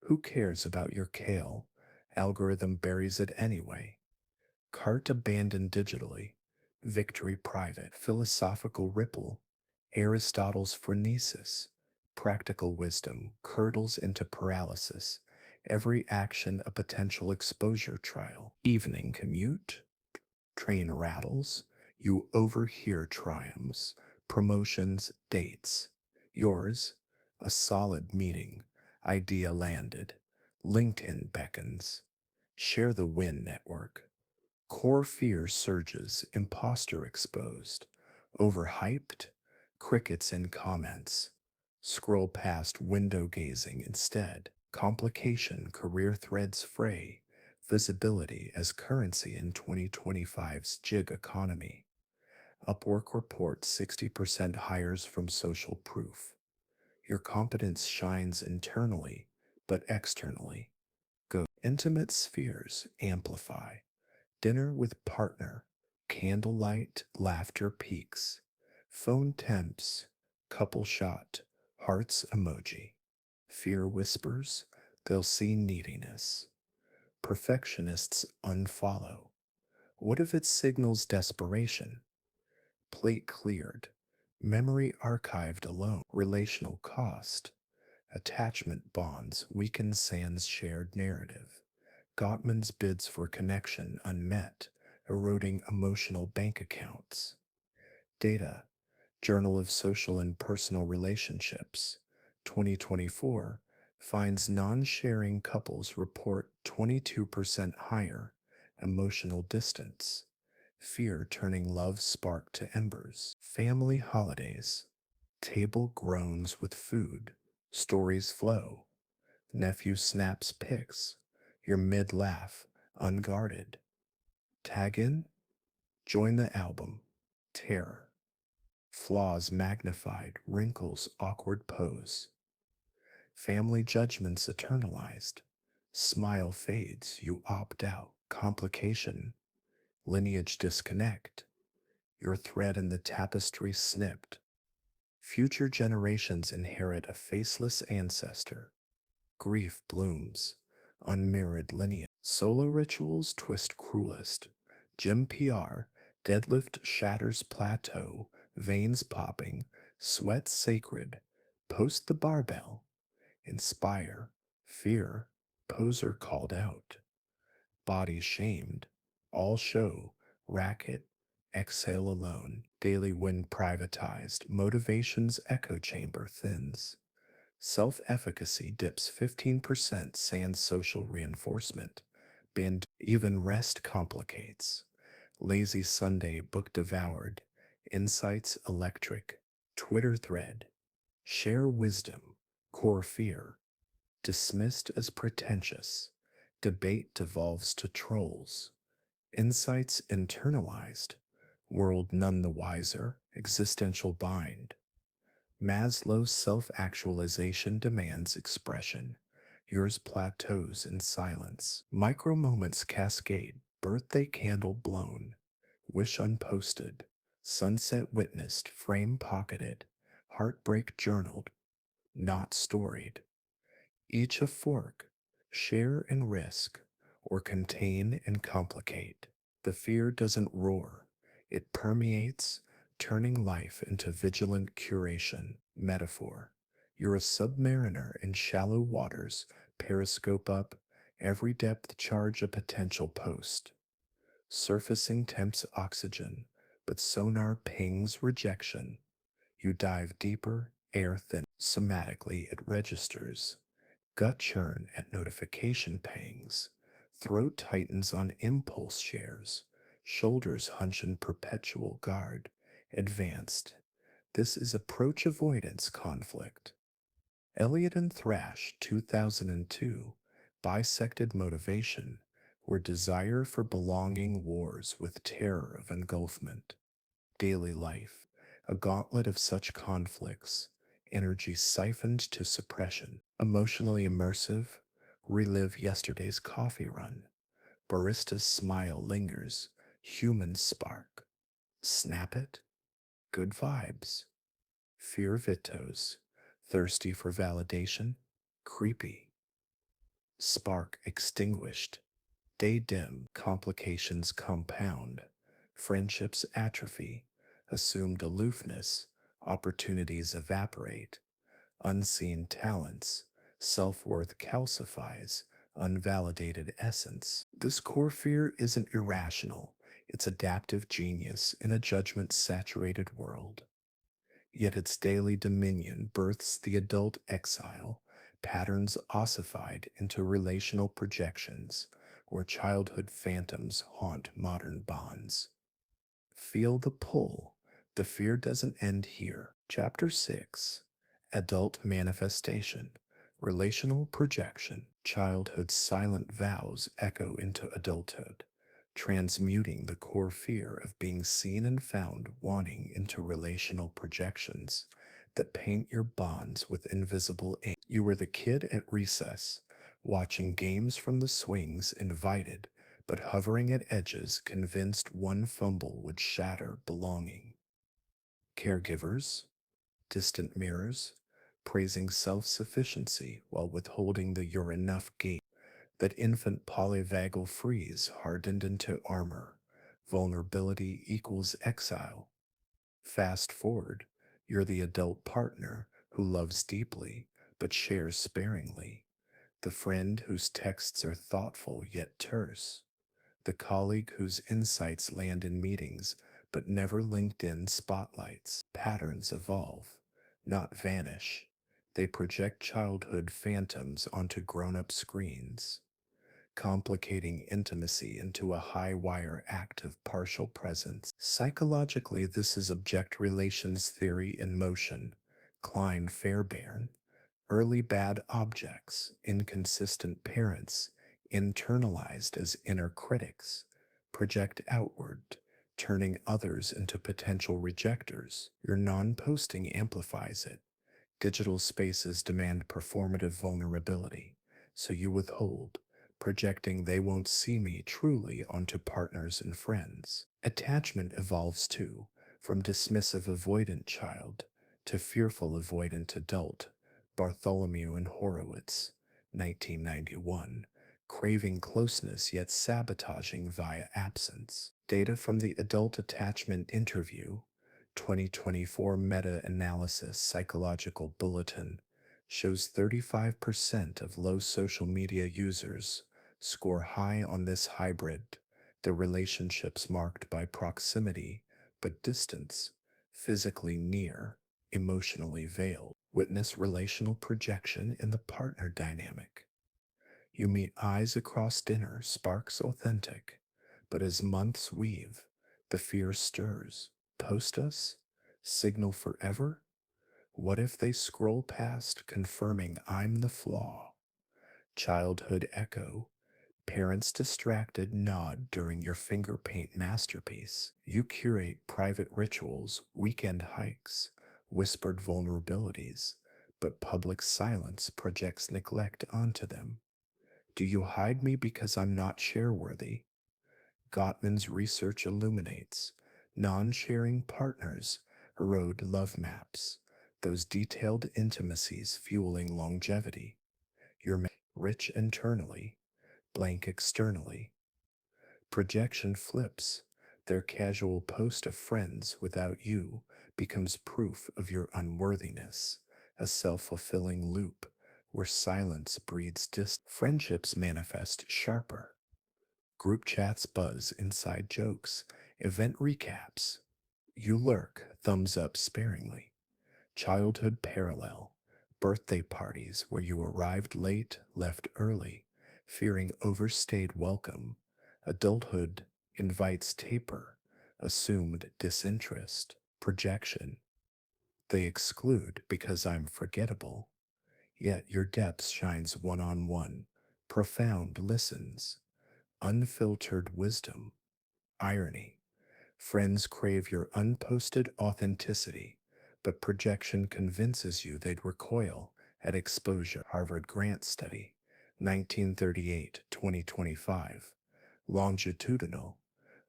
Who cares about your kale? Algorithm buries it anyway. Cart abandoned digitally. Victory private. Philosophical ripple. Aristotle's phronesis. Practical wisdom curdles into paralysis. Every action a potential exposure trial. Evening commute. Train rattles. You overhear triumphs, promotions, dates. Yours, a solid meeting. Idea landed. LinkedIn beckons. Share the win network. Core fear surges, imposter exposed. Overhyped? Crickets in comments. Scroll past window gazing instead. Complication, career threads fray. Visibility as currency in 2025's gig economy. Upwork reports 60% hires from social proof. Your competence shines internally, but externally. Go. Intimate spheres amplify. Dinner with partner, candlelight, laughter peaks, phone temps, couple shot, hearts emoji. Fear whispers, they'll see neediness. Perfectionists unfollow. What if it signals desperation? Plate cleared, memory archived alone, relational cost. Attachment bonds weaken Sand's shared narrative. Gottman's bids for connection unmet, eroding emotional bank accounts. Data, Journal of Social and Personal Relationships, 2024, finds non sharing couples report 22% higher emotional distance, fear turning love spark to embers. Family holidays, table groans with food, stories flow. Nephew snaps pics, your mid laugh, unguarded. Tag in, join the album. Terror. Flaws magnified, wrinkles, awkward pose. Family judgments eternalized. Smile fades, you opt out. Complication. Lineage disconnect. Your thread in the tapestry snipped. Future generations inherit a faceless ancestor. Grief blooms, unmirrored lineage. Solo rituals twist cruelest. Gym PR, deadlift shatters plateau, veins popping, sweat sacred. Post the barbell. Inspire, fear, poser called out. Body shamed, all show, racket, exhale alone. Daily win privatized, motivation's echo chamber thins. Self efficacy dips 15%, sans social reinforcement. Bend even rest complicates. Lazy Sunday book devoured. Insights electric. Twitter thread. Share wisdom. Core fear. Dismissed as pretentious. Debate devolves to trolls. Insights internalized. World none the wiser. Existential bind. Maslow's self actualization demands expression. Yours plateaus in silence. Micro moments cascade. Birthday candle blown. Wish unposted. Sunset witnessed. Frame pocketed. Heartbreak journaled. Not storied. Each a fork. Share and risk. Or contain and complicate. The fear doesn't roar. It permeates, turning life into vigilant curation. Metaphor. You're a submariner in shallow waters, periscope up, every depth charge a potential post. Surfacing tempts oxygen, but sonar pings rejection. You dive deeper, air thin. Somatically, it registers. Gut churn at notification pangs. Throat tightens on impulse shares, shoulders hunch in perpetual guard. Advanced. This is approach avoidance conflict. Eliot and Thrash, 2002, bisected motivation, where desire for belonging wars with terror of engulfment. Daily life, a gauntlet of such conflicts, energy siphoned to suppression. Emotionally immersive, relive yesterday's coffee run. Barista's smile lingers, human spark. Snap it, good vibes. Fear Vitos, thirsty for validation, creepy. Spark extinguished, day dim, complications compound. Friendships atrophy, assumed aloofness, opportunities evaporate. Unseen talents, self worth calcifies, unvalidated essence. This core fear isn't irrational, it's adaptive genius in a judgment saturated world. Yet its daily dominion births the adult exile, patterns ossified into relational projections, where childhood phantoms haunt modern bonds. Feel the pull. The fear doesn't end here. Chapter 6, Adult Manifestation. Relational Projection. Childhood's silent vows echo into adulthood, transmuting the core fear of being seen and found wanting into relational projections that paint your bonds with invisible ink. You were the kid at recess, watching games from the swings, invited, but hovering at edges, convinced one fumble would shatter belonging. Caregivers, distant mirrors, praising self sufficiency while withholding the you're enough gate. That infant polyvagal freeze hardened into armor. Vulnerability equals exile. Fast forward, you're the adult partner who loves deeply but shares sparingly. The friend whose texts are thoughtful yet terse. The colleague whose insights land in meetings but never LinkedIn spotlights. Patterns evolve, not vanish. They project childhood phantoms onto grown up screens, complicating intimacy into a high wire act of partial presence. Psychologically, this is object relations theory in motion. Klein Fairbairn. Early bad objects, inconsistent parents, internalized as inner critics, project outward, turning others into potential rejectors. Your non posting amplifies it. Digital spaces demand performative vulnerability, so you withhold, projecting they won't see me truly onto partners and friends. Attachment evolves too, from dismissive avoidant child to fearful avoidant adult. Bartholomew and Horowitz, 1991, craving closeness yet sabotaging via absence. Data from the Adult Attachment Interview, 2024 Meta Analysis Psychological Bulletin, shows 35% of low social media users score high on this hybrid, the relationships marked by proximity but distance, physically near, emotionally veiled. Witness relational projection in the partner dynamic. You meet eyes across dinner, sparks authentic, but as months weave, the fear stirs. Post us? Signal forever? What if they scroll past, confirming I'm the flaw? Childhood echo. Parents distracted nod during your finger paint masterpiece. You curate private rituals, weekend hikes, whispered vulnerabilities, but public silence projects neglect onto them. Do you hide me because I'm not shareworthy? Gottman's research illuminates non sharing partners erode love maps, those detailed intimacies fueling longevity. You're rich internally, blank externally. Projection flips. Their casual post of friends without you becomes proof of your unworthiness, a self fulfilling loop where silence breeds friendships manifest sharper. Group chats buzz inside jokes, event recaps. You lurk, thumbs up sparingly. Childhood parallel. Birthday parties where you arrived late, left early. fearing overstayed welcome. Adulthood invites taper, assumed disinterest, projection. They exclude because I'm forgettable. Yet your depth shines one on one, profound listens, unfiltered wisdom, irony. Friends crave your unposted authenticity, but projection convinces you they'd recoil at exposure. Harvard Grant Study, 1938 2025. Longitudinal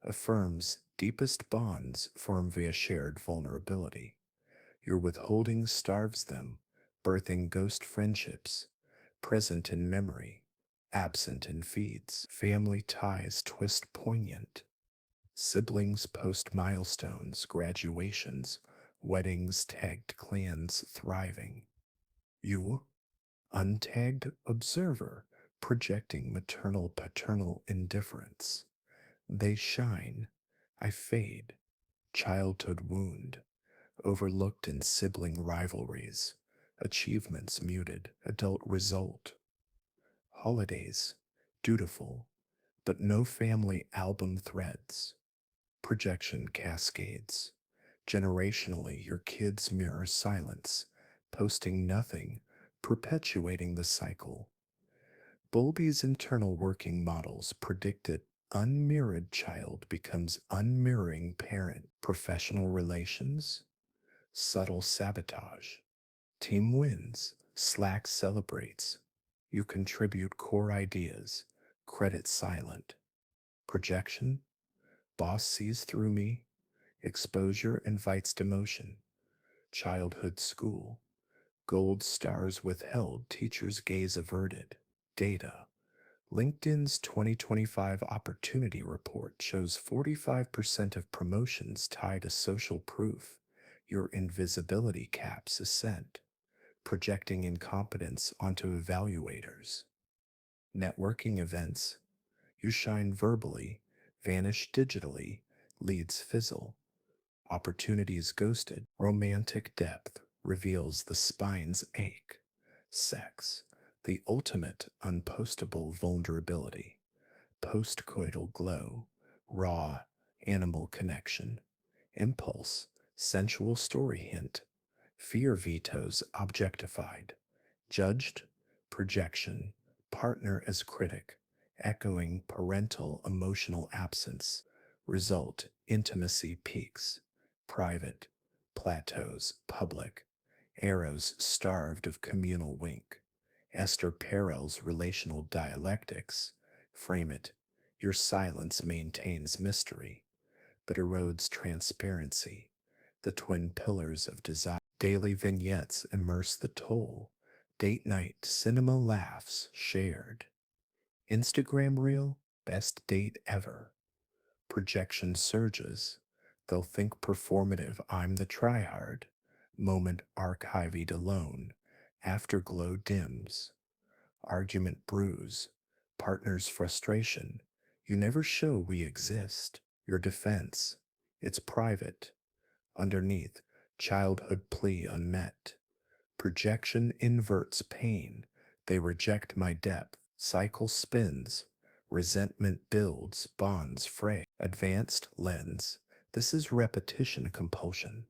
affirms deepest bonds form via shared vulnerability. Your withholding starves them, birthing ghost friendships, present in memory, absent in feeds. Family ties twist poignant. Siblings post milestones, graduations, weddings tagged clans thriving. You, untagged observer, projecting maternal paternal indifference. They shine, I fade, childhood wound, overlooked in sibling rivalries, achievements muted, adult result. Holidays, dutiful, but no family album threads. Projection cascades. Generationally, your kids mirror silence, posting nothing, perpetuating the cycle. Bowlby's internal working models predicted unmirrored child becomes unmirroring parent. Professional relations, subtle sabotage. Team wins, Slack celebrates. You contribute core ideas, credit silent. Projection, boss sees through me, exposure invites demotion. Childhood school, gold stars withheld, teachers' gaze averted. Data, LinkedIn's 2025 Opportunity Report shows 45% of promotions tied to social proof. Your invisibility caps ascent, projecting incompetence onto evaluators. Networking events, you shine verbally, vanish digitally, leads fizzle. Opportunities ghosted. Romantic depth reveals the spine's ache. Sex, the ultimate unpostable vulnerability. Postcoital glow, raw animal connection. Impulse, sensual story hint. Fear vetoes objectified. Judged, projection. Partner as critic, echoing parental emotional absence. Result, intimacy peaks. Private, plateaus, public. Arrows starved of communal wink. Esther Perel's relational dialectics. Frame it. Your silence maintains mystery, but erodes transparency. The twin pillars of desire. Daily vignettes immerse the toll. Date night, cinema laughs shared. Instagram reel, best date ever. Projection surges. They'll think performative, I'm the tryhard. Moment archived alone. Afterglow dims. Argument brews. Partner's frustration. You never show we exist. Your defense. It's private. Underneath, childhood plea unmet. Projection inverts pain. They reject my depth. Cycle spins. Resentment builds, bonds fray. Advanced lens. This is repetition compulsion.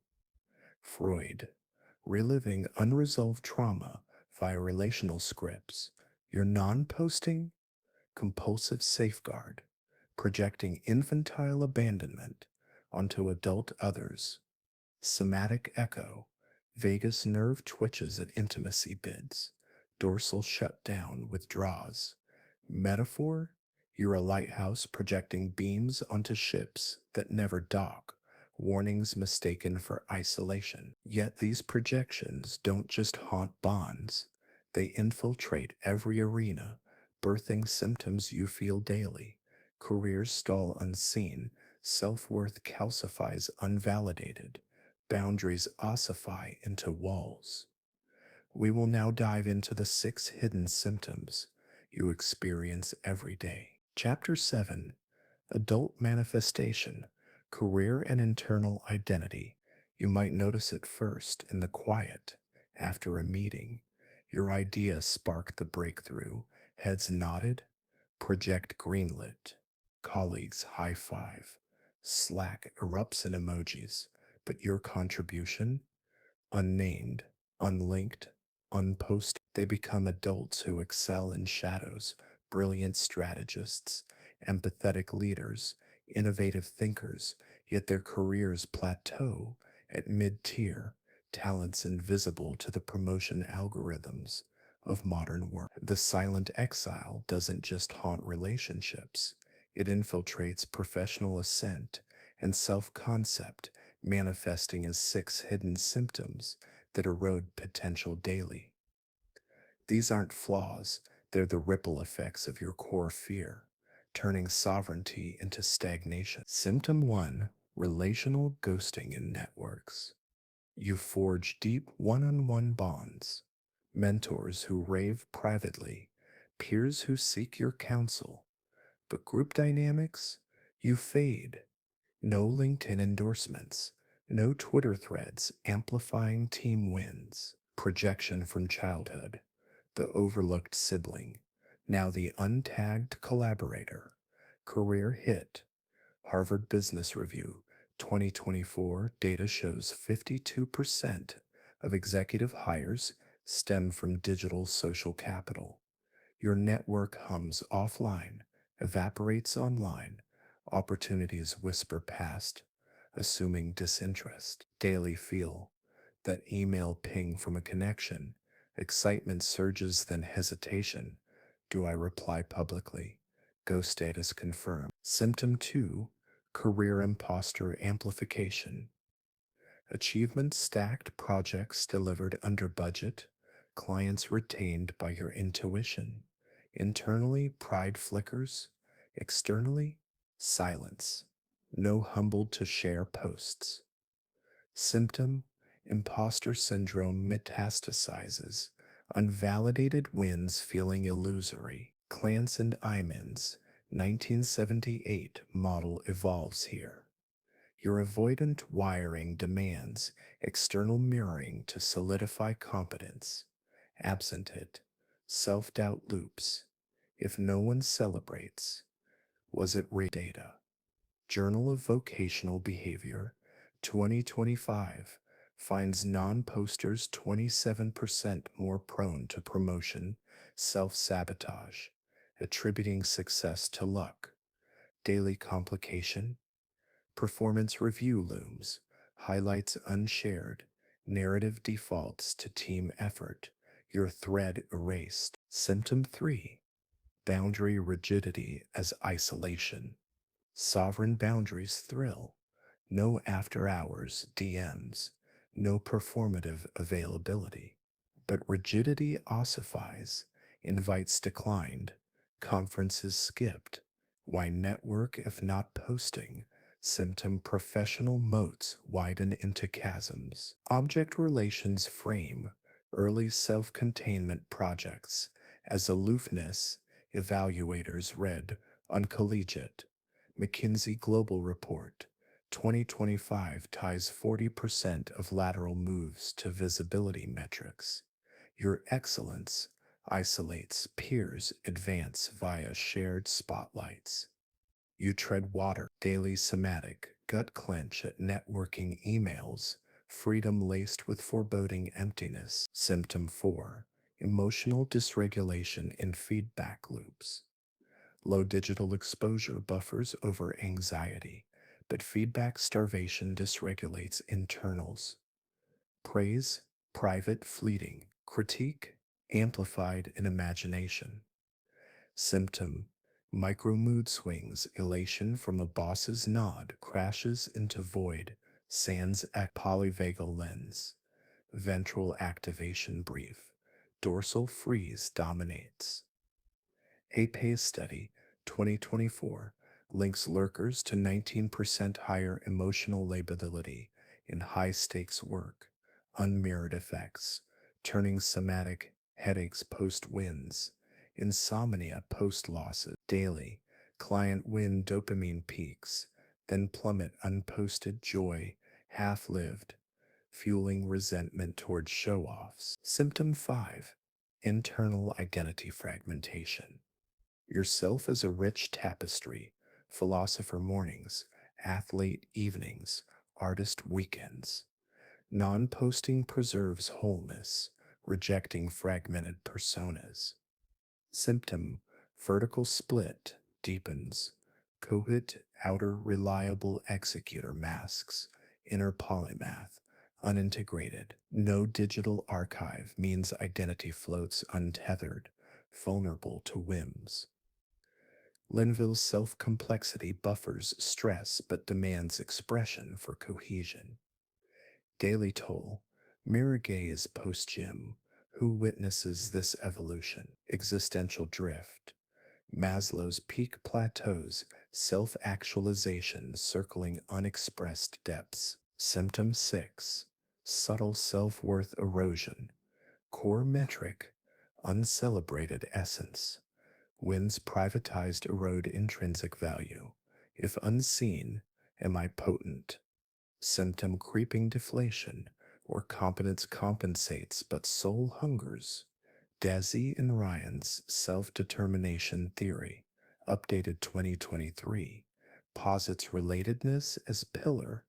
Freud. Reliving unresolved trauma via relational scripts. Your non posting, compulsive safeguard. Projecting infantile abandonment onto adult others. Somatic echo. Vagus nerve twitches at intimacy bids. Dorsal shutdown withdraws. Metaphor? You're a lighthouse projecting beams onto ships that never dock. Warnings mistaken for isolation. Yet these projections don't just haunt bonds, they infiltrate every arena, birthing symptoms you feel daily. Careers stall unseen, self worth calcifies unvalidated, boundaries ossify into walls. We will now dive into the 6 hidden symptoms you experience every day. Chapter 7, Adult Manifestation, Career and Internal Identity. You might notice it first in the quiet after a meeting. Your idea sparked the breakthrough, heads nodded, Project greenlit. Colleagues high five. Slack erupts in emojis, but your contribution? Unnamed, unlinked, unposted. They become adults who excel in shadows, brilliant strategists, empathetic leaders, innovative thinkers, yet their careers plateau at mid tier, talents invisible to the promotion algorithms of modern work. The silent exile doesn't just haunt relationships, it infiltrates professional ascent and self concept, manifesting as six hidden symptoms that erode potential daily. These aren't flaws, they're the ripple effects of your core fear, turning sovereignty into stagnation. Symptom 1: relational ghosting in networks. You forge deep one on one bonds, mentors who rave privately, peers who seek your counsel, but group dynamics? You fade. No LinkedIn endorsements, no Twitter threads amplifying team wins. Projection from childhood, the overlooked sibling, now the untagged collaborator. Career hit, Harvard Business Review 2024 data shows 52% of executive hires stem from digital social capital. Your network hums offline, evaporates online, opportunities whisper past, assuming disinterest. Daily feel that email ping from a connection, excitement surges, then hesitation. Do I reply publicly? Go status confirmed. Symptom 2: career imposter amplification. Achievements stacked, projects delivered under budget, clients retained by your intuition. Internally, pride flickers. Externally, silence. No humbled to share posts. Symptom: imposter syndrome metastasizes. Unvalidated wins feeling illusory. Clance and Imans, 1978 model evolves here. Your avoidant wiring demands external mirroring to solidify competence. Absent it, self doubt loops. If no one celebrates, was it data? Journal of Vocational Behavior 2025 finds non posters 27% more prone to promotion, self sabotage, attributing success to luck. Daily complication: performance review looms, highlights unshared, narrative defaults to team effort, your thread erased. Symptom 3: boundary rigidity as isolation. Sovereign boundaries thrill. No after hours DMs, no performative availability. But rigidity ossifies, invites declined, conferences skipped. Why network if not posting? Symptom: professional moats widen into chasms. Object relations frame early self containment projects as aloofness, evaluators read uncollegiate. McKinsey Global Report 2025 ties 40% of lateral moves to visibility metrics. Your excellence isolates, peers advance via shared spotlights. You tread water, daily somatic, gut clench at networking emails, freedom laced with foreboding emptiness. Symptom 4: emotional dysregulation in feedback loops. Low digital exposure buffers over anxiety, but feedback starvation dysregulates internals. Praise, private, fleeting. Critique, amplified in imagination. Symptom: micro mood swings, elation from a boss's nod crashes into void, sans a polyvagal lens. Ventral activation brief. Dorsal freeze dominates. A PACE study 2024 links lurkers to 19% higher emotional lability in high stakes work, unmirrored effects, turning somatic headaches post wins, insomnia post losses. Daily, client win dopamine peaks, then plummet unposted joy, half lived, fueling resentment towards show offs. Symptom 5: internal identity fragmentation. Yourself as a rich tapestry, philosopher mornings, athlete evenings, artist weekends. Non posting preserves wholeness, rejecting fragmented personas. Symptom vertical split deepens. Cohort outer reliable executor masks. Inner polymath unintegrated. No digital archive means identity floats untethered, vulnerable to whims. Linville's self complexity buffers stress but demands expression for cohesion. Daily toll, mirror gaze post gym. Who witnesses this evolution? Existential drift. Maslow's peak plateaus, self actualization circling unexpressed depths. Symptom 6 subtle self worth erosion. Core metric, uncelebrated essence. Wins privatized erode intrinsic value. If unseen, am I potent? Symptom creeping deflation, where competence compensates but soul hungers. Desi and Ryan's self determination theory, updated 2023, posits relatedness as pillar.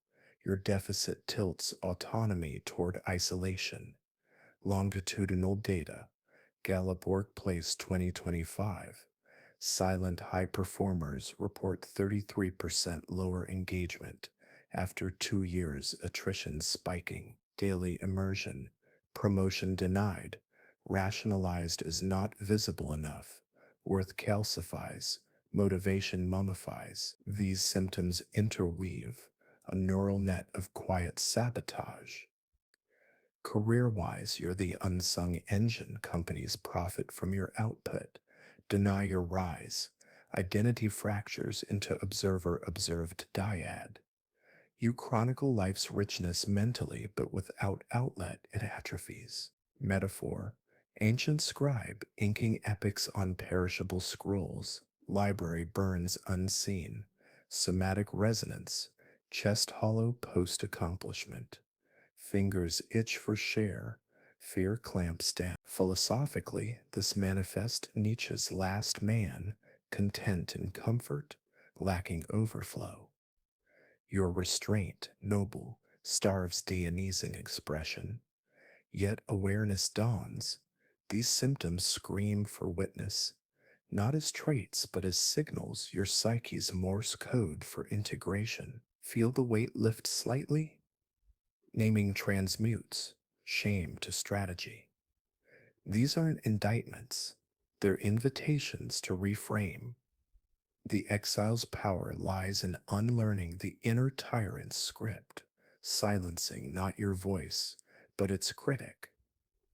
Your deficit tilts autonomy toward isolation. Longitudinal data, Gallup Workplace 2025. Silent high performers report 33% lower engagement after 2 years, attrition spiking. Daily immersion, promotion denied, rationalized as not visible enough, worth calcifies, motivation mummifies. These symptoms interweave a neural net of quiet sabotage. Career wise, you're the unsung engine companies profit from your output. Deny your rise. Identity fractures into observer observed dyad. You chronicle life's richness mentally, but without outlet, it atrophies. Metaphor, ancient scribe inking epics on perishable scrolls. Library burns unseen. Somatic resonance, chest hollow post accomplishment. Fingers itch for share. Fear clamps down. Philosophically, this manifests Nietzsche's last man, content in comfort, lacking overflow. Your restraint, noble, starves Dionysian expression. Yet awareness dawns. These symptoms scream for witness, not as traits, but as signals, your psyche's Morse code for integration. Feel the weight lift slightly? Naming transmutes shame to strategy. These aren't indictments, they're invitations to reframe. The exile's power lies in unlearning the inner tyrant's script, silencing not your voice, but its critic.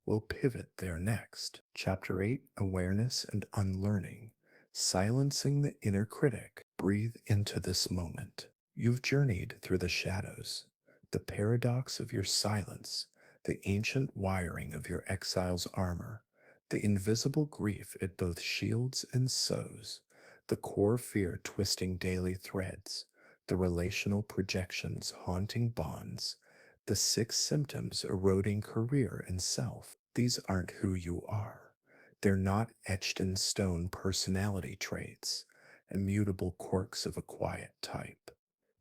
We'll pivot there next. Chapter 8 Awareness and Unlearning. Silencing the inner critic. Breathe into this moment. You've journeyed through the shadows, the paradox of your silence, the ancient wiring of your exile's armor, the invisible grief it both shields and sows, the core fear twisting daily threads, the relational projections haunting bonds, the 6 symptoms eroding career and self. These aren't who you are. They're not etched in stone personality traits, immutable quirks of a quiet type.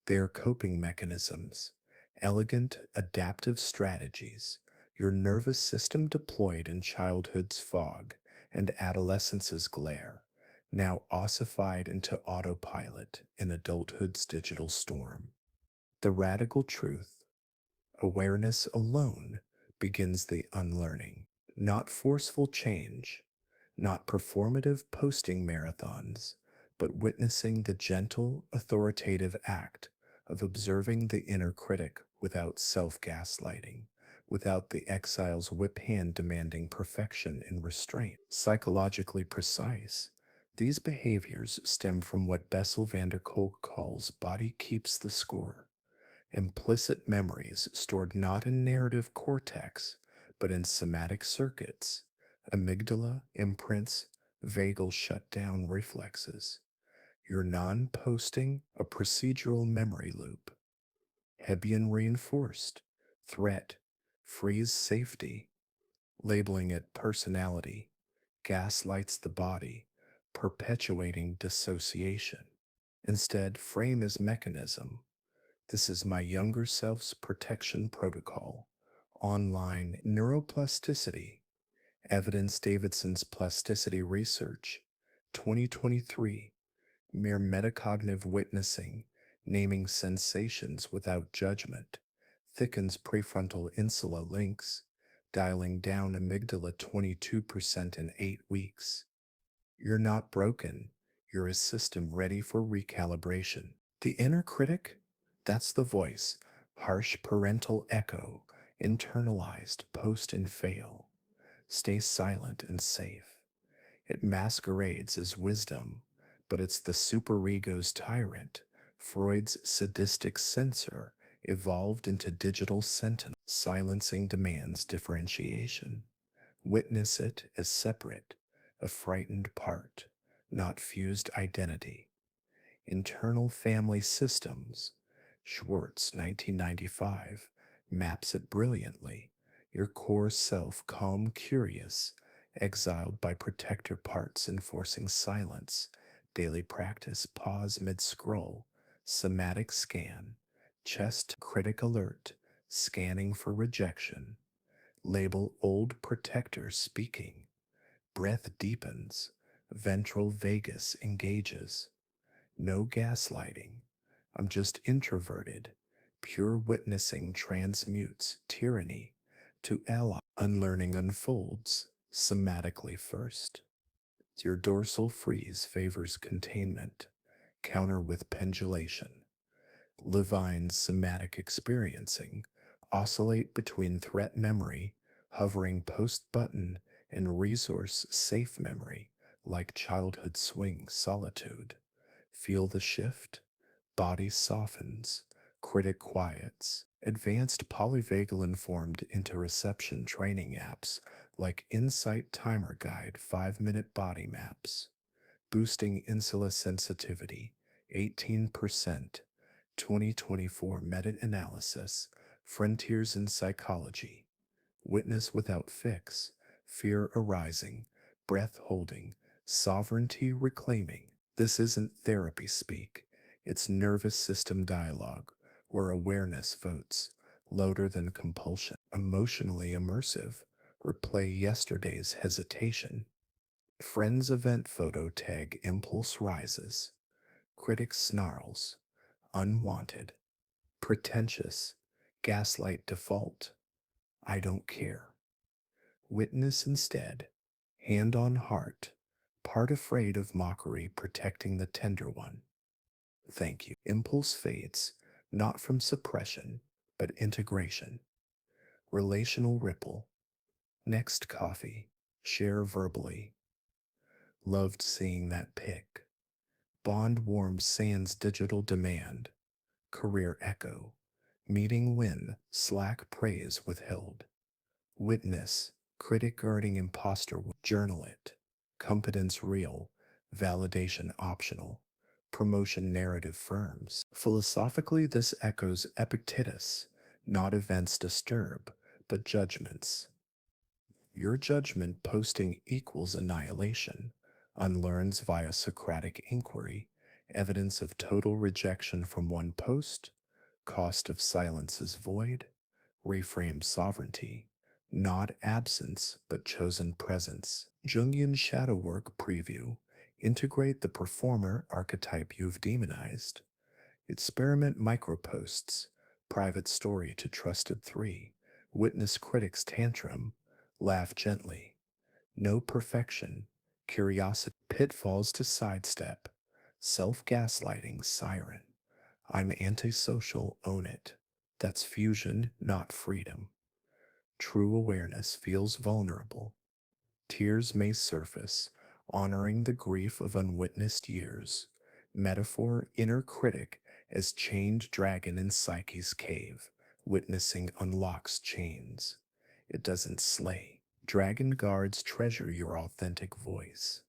They are coping mechanisms, elegant adaptive strategies, your nervous system deployed in childhood's fog and adolescence's glare, now ossified into autopilot in adulthood's digital storm. The radical truth: awareness alone begins the unlearning, not forceful change, not performative posting marathons, but witnessing the gentle, authoritative act of observing the inner critic without self gaslighting, without the exile's whip hand demanding perfection and restraint. Psychologically precise, these behaviors stem from what Bessel van der Kolk calls body keeps the score. Implicit memories stored not in narrative cortex, but in somatic circuits, amygdala, imprints, vagal shutdown reflexes. Your non posting, a procedural memory loop. Hebbian reinforced, threat, freeze safety, labeling it personality, gaslights the body, perpetuating dissociation. Instead, frame as mechanism. This is my younger self's protection protocol. Online neuroplasticity. Evidence Davidson's plasticity research. 2023. Mere metacognitive witnessing, naming sensations without judgment, thickens prefrontal insula links, dialing down amygdala 22% in 8 weeks. You're not broken. You're a system ready for recalibration. The inner critic? That's the voice, harsh parental echo, internalized, post and fail. Stay silent and safe. It masquerades as wisdom, but it's the superego's tyrant, Freud's sadistic censor, evolved into digital sentinel. Silencing demands differentiation. Witness it as separate, a frightened part, not fused identity. Internal family systems. Schwartz, 1995, maps it brilliantly. Your core self, calm, curious, exiled by protector parts enforcing silence. Daily practice, pause mid scroll, somatic scan, chest critic alert, scanning for rejection. Label old protector speaking. Breath deepens, ventral vagus engages. No gaslighting. I'm just introverted. Pure witnessing transmutes tyranny to ally. Unlearning unfolds somatically first. Your dorsal freeze favors containment, counter with pendulation. Levine's somatic experiencing oscillate between threat memory, hovering post button, and resource safe memory, like childhood swing solitude. Feel the shift? Body softens, critic quiets. Advanced polyvagal informed interoception training apps like Insight Timer Guide 5-minute body maps. Boosting insula sensitivity 18%. 2024 meta analysis. Frontiers in Psychology. Witness without fix. Fear arising. Breath holding. Sovereignty reclaiming. This isn't therapy speak. It's nervous system dialogue where awareness votes louder than compulsion. Emotionally immersive. Replay yesterday's hesitation. Friends event photo tag impulse rises. Critic snarls. Unwanted. Pretentious. Gaslight default. I don't care. Witness instead. Hand on heart. Part afraid of mockery protecting the tender one. Thank you. Impulse fades, not from suppression, but integration. Relational ripple. Next coffee. Share verbally. Loved seeing that pic. Bond warms sans digital demand. Career echo. Meeting win. Slack praise withheld. Witness. Critic guarding imposter. Journal it. Competence real. Validation optional. Promotion narrative firms. Philosophically, this echoes Epictetus. Not events disturb, but judgments. Your judgment posting equals annihilation. Unlearns via Socratic inquiry. Evidence of total rejection from one post. Cost of silence is void. Reframe sovereignty. Not absence, but chosen presence. Jungian shadow work preview. Integrate the performer archetype you've demonized. Experiment microposts. Private story to trusted 3. Witness critics tantrum. Laugh gently. No perfection. Curiosity. Pitfalls to sidestep. Self-gaslighting siren. I'm antisocial, own it. That's fusion, not freedom. True awareness feels vulnerable. Tears may surface, honoring the grief of unwitnessed years. Metaphor, inner critic, as chained dragon in Psyche's cave, witnessing unlocks chains. It doesn't slay. Dragon guards treasure your authentic voice.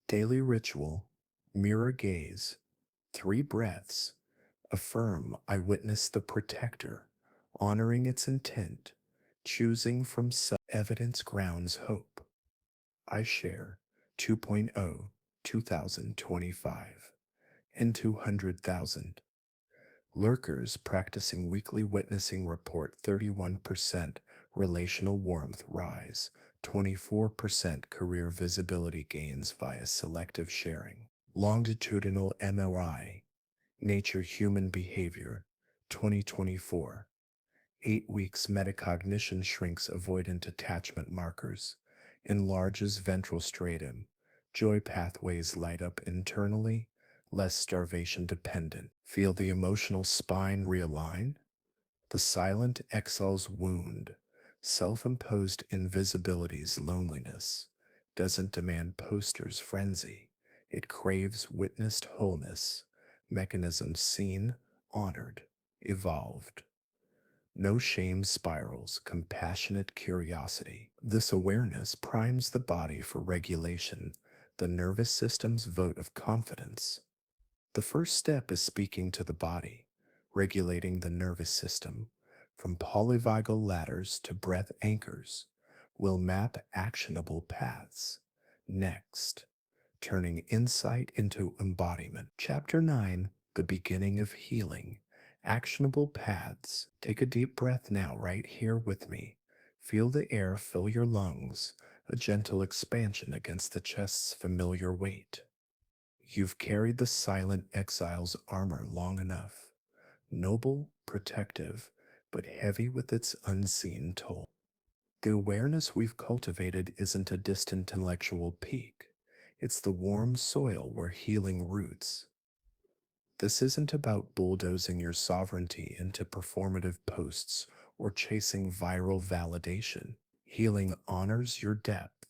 Daily ritual, mirror gaze, 3 breaths. Affirm I witness the protector, honoring its intent, choosing from self evidence grounds hope. I share 2.0, 2025, and 200,000. Lurkers practicing weekly witnessing report 31% relational warmth rise, 24% career visibility gains via selective sharing. Longitudinal MRI, Nature Human Behavior, 2024. 8 weeks metacognition shrinks avoidant attachment markers, enlarges ventral striatum, joy pathways light up internally, less starvation dependent. Feel the emotional spine realign? The silent exile's wound, self imposed invisibility's loneliness, doesn't demand posters' frenzy. It craves witnessed wholeness, mechanisms seen, honored, evolved. No shame spirals, compassionate curiosity. This awareness primes the body for regulation, the nervous system's vote of confidence. The first step is speaking to the body, regulating the nervous system. From polyvagal ladders to breath anchors, we'll map actionable paths. Next, turning insight into embodiment. Chapter 9, The Beginning of Healing. Actionable paths. Take a deep breath now, right here with me. Feel the air fill your lungs, a gentle expansion against the chest's familiar weight. You've carried the silent exile's armor long enough. Noble, protective, but heavy with its unseen toll. The awareness we've cultivated isn't a distant intellectual peak. It's the warm soil where healing roots. This isn't about bulldozing your sovereignty into performative posts or chasing viral validation. Healing honors your depth,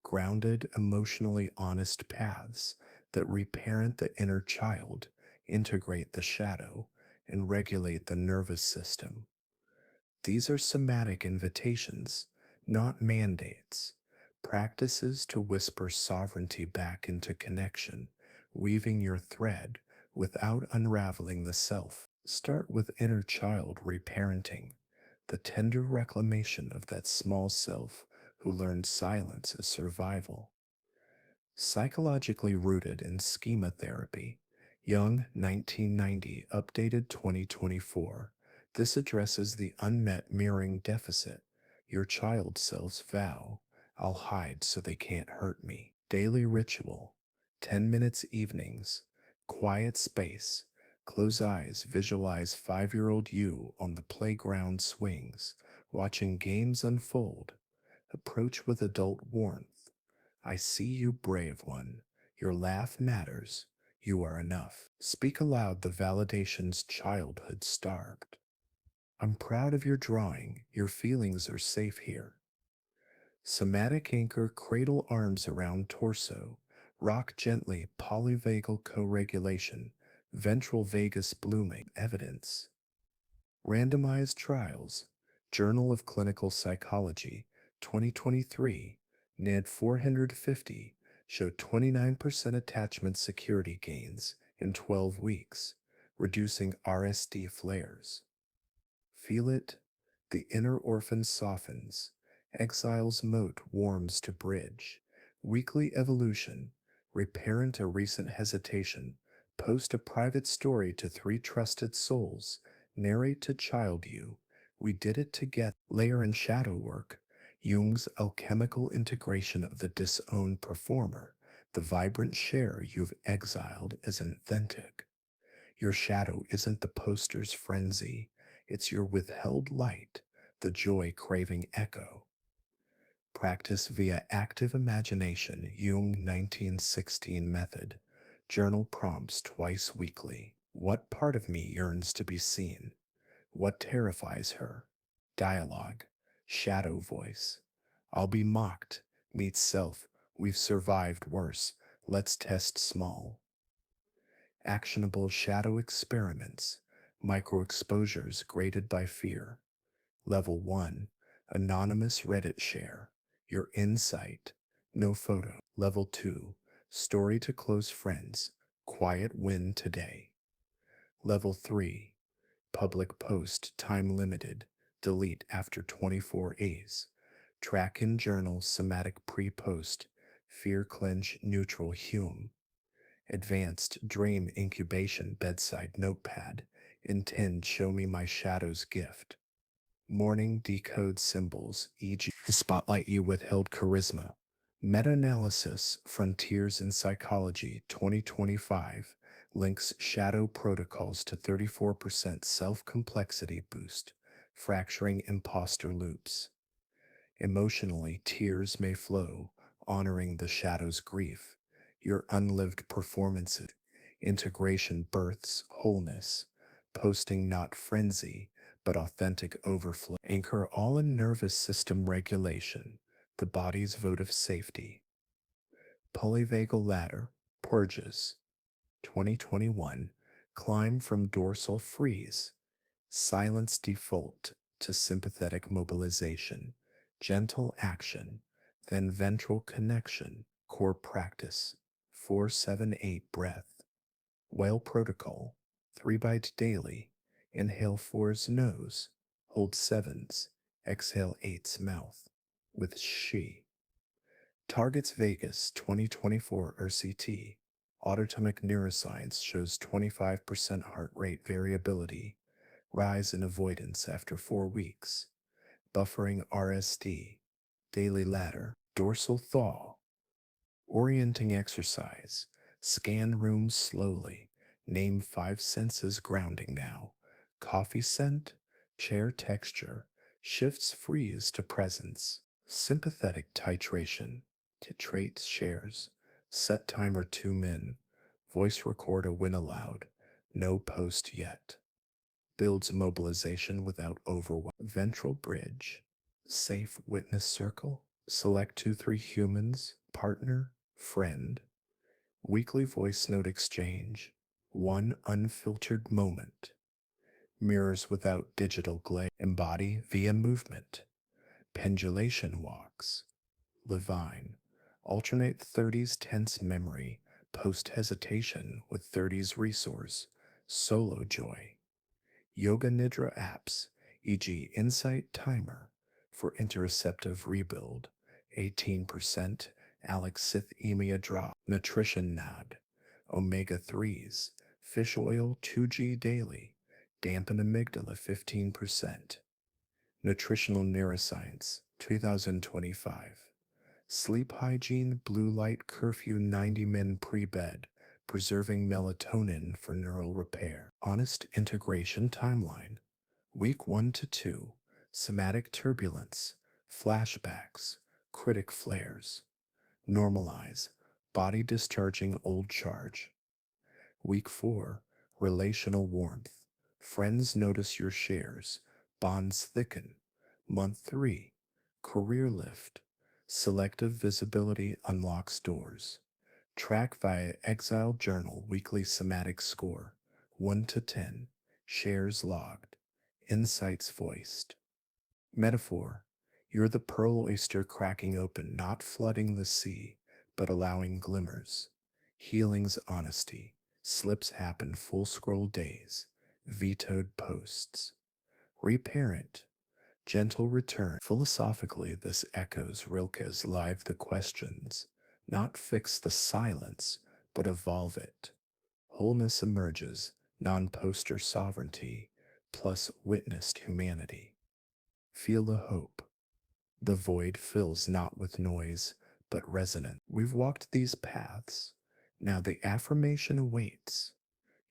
grounded, emotionally honest paths that reparent the inner child, integrate the shadow, and regulate the nervous system. These are somatic invitations, not mandates, practices to whisper sovereignty back into connection, weaving your thread without unraveling the self. Start with inner child reparenting, the tender reclamation of that small self who learned silence as survival. Psychologically rooted in schema therapy, Young 1990, updated 2024. This addresses the unmet mirroring deficit. Your child selves vow, I'll hide so they can't hurt me. Daily ritual, 10 minutes evenings, quiet space. Close eyes, visualize 5-year-old you on the playground swings, watching games unfold. Approach with adult warmth. I see you, brave one. Your laugh matters. You are enough. Speak aloud the validations childhood starved. I'm proud of your drawing. Your feelings are safe here. Somatic anchor, cradle arms around torso. Rock gently, polyvagal co-regulation. Ventral vagus blooming. Evidence. Randomized trials. Journal of Clinical Psychology, 2023. NID 450 showed 29% attachment security gains in 12 weeks, reducing RSD flares. Feel it? The inner orphan softens. Exile's moat warms to bridge. Weekly evolution. Reparent a recent hesitation. Post a private story to 3 trusted souls. Narrate to child you. We did it together. Layer and shadow work. Jung's alchemical integration of the disowned performer. The vibrant share you've exiled as authentic. Your shadow isn't the poster's frenzy, it's your withheld light, the joy craving echo. Practice via active imagination, Jung 1916 method. Journal prompts twice weekly. What part of me yearns to be seen? What terrifies her? Dialogue, shadow voice. I'll be mocked. Meet self. We've survived worse. Let's test small. Actionable shadow experiments, microexposures graded by fear. Level 1, anonymous Reddit share, your insight, no photo. Level 2, story to close friends, quiet win today. Level 3, public post time limited, delete after 24 A's. Track in journal somatic pre-post, Fear clinch neutral Hume. Advanced dream incubation bedside notepad. Intend show me my shadow's gift. Morning decode symbols, e.g., spotlight you withheld charisma. Meta-analysis, Frontiers in Psychology 2025, links shadow protocols to 34% self-complexity boost, fracturing imposter loops. Emotionally, tears may flow, honoring the shadow's grief. Your unlived performances. Integration births wholeness. Posting not frenzy, but authentic overflow. Anchor all in nervous system regulation, the body's vote of safety. Polyvagal ladder, purges. 2021, climb from dorsal freeze. Silence default to sympathetic mobilization, gentle action, then ventral connection, core practice, 478 breath, whale protocol, 3 bite daily, inhale 4's nose, hold 7's, exhale 8's mouth, with she. Targets Vegas 2024 RCT, autotomic neuroscience shows 25% heart rate variability, rise in avoidance after 4 weeks, buffering RSD, daily ladder, dorsal thaw, orienting exercise, scan room slowly, name 5 senses grounding now, coffee scent, chair texture, shifts freeze to presence, sympathetic titration, titrate shares, set timer 2 min, voice recorder when allowed, no post yet. Builds mobilization without overwhelm. Ventral bridge, safe witness circle, select 2-3 humans, partner, friend, weekly voice note exchange, one unfiltered moment, mirrors without digital glare, embody via movement, pendulation walks, Levine, alternate 30s tense memory, post hesitation with 30s resource, solo joy. Yoga Nidra apps, e.g., Insight Timer for interoceptive rebuild, 18% alexithymia drop, nutrition NAD, omega 3s, fish oil 2G daily, dampen amygdala 15%, nutritional neuroscience 2025, sleep hygiene blue light curfew 90 min pre-bed, preserving melatonin for neural repair. Honest integration timeline. Week 1 to 2, somatic turbulence, flashbacks, critic flares. Normalize, body discharging old charge. Week 4, relational warmth. Friends notice your shares, bonds thicken. Month 3, career lift. Selective visibility unlocks doors. Track via Exile Journal weekly somatic score, 1 to 10, shares logged, insights voiced. Metaphor, you're the pearl oyster cracking open, not flooding the sea, but allowing glimmers. Healing's honesty, slips happen full scroll days, vetoed posts. Reparent, gentle return. Philosophically, this echoes Rilke's Live the Questions, not fix the silence, but evolve it. Wholeness emerges, non-poster sovereignty, plus witnessed humanity. Feel the hope. The void fills not with noise, but resonance. We've walked these paths. Now the affirmation awaits.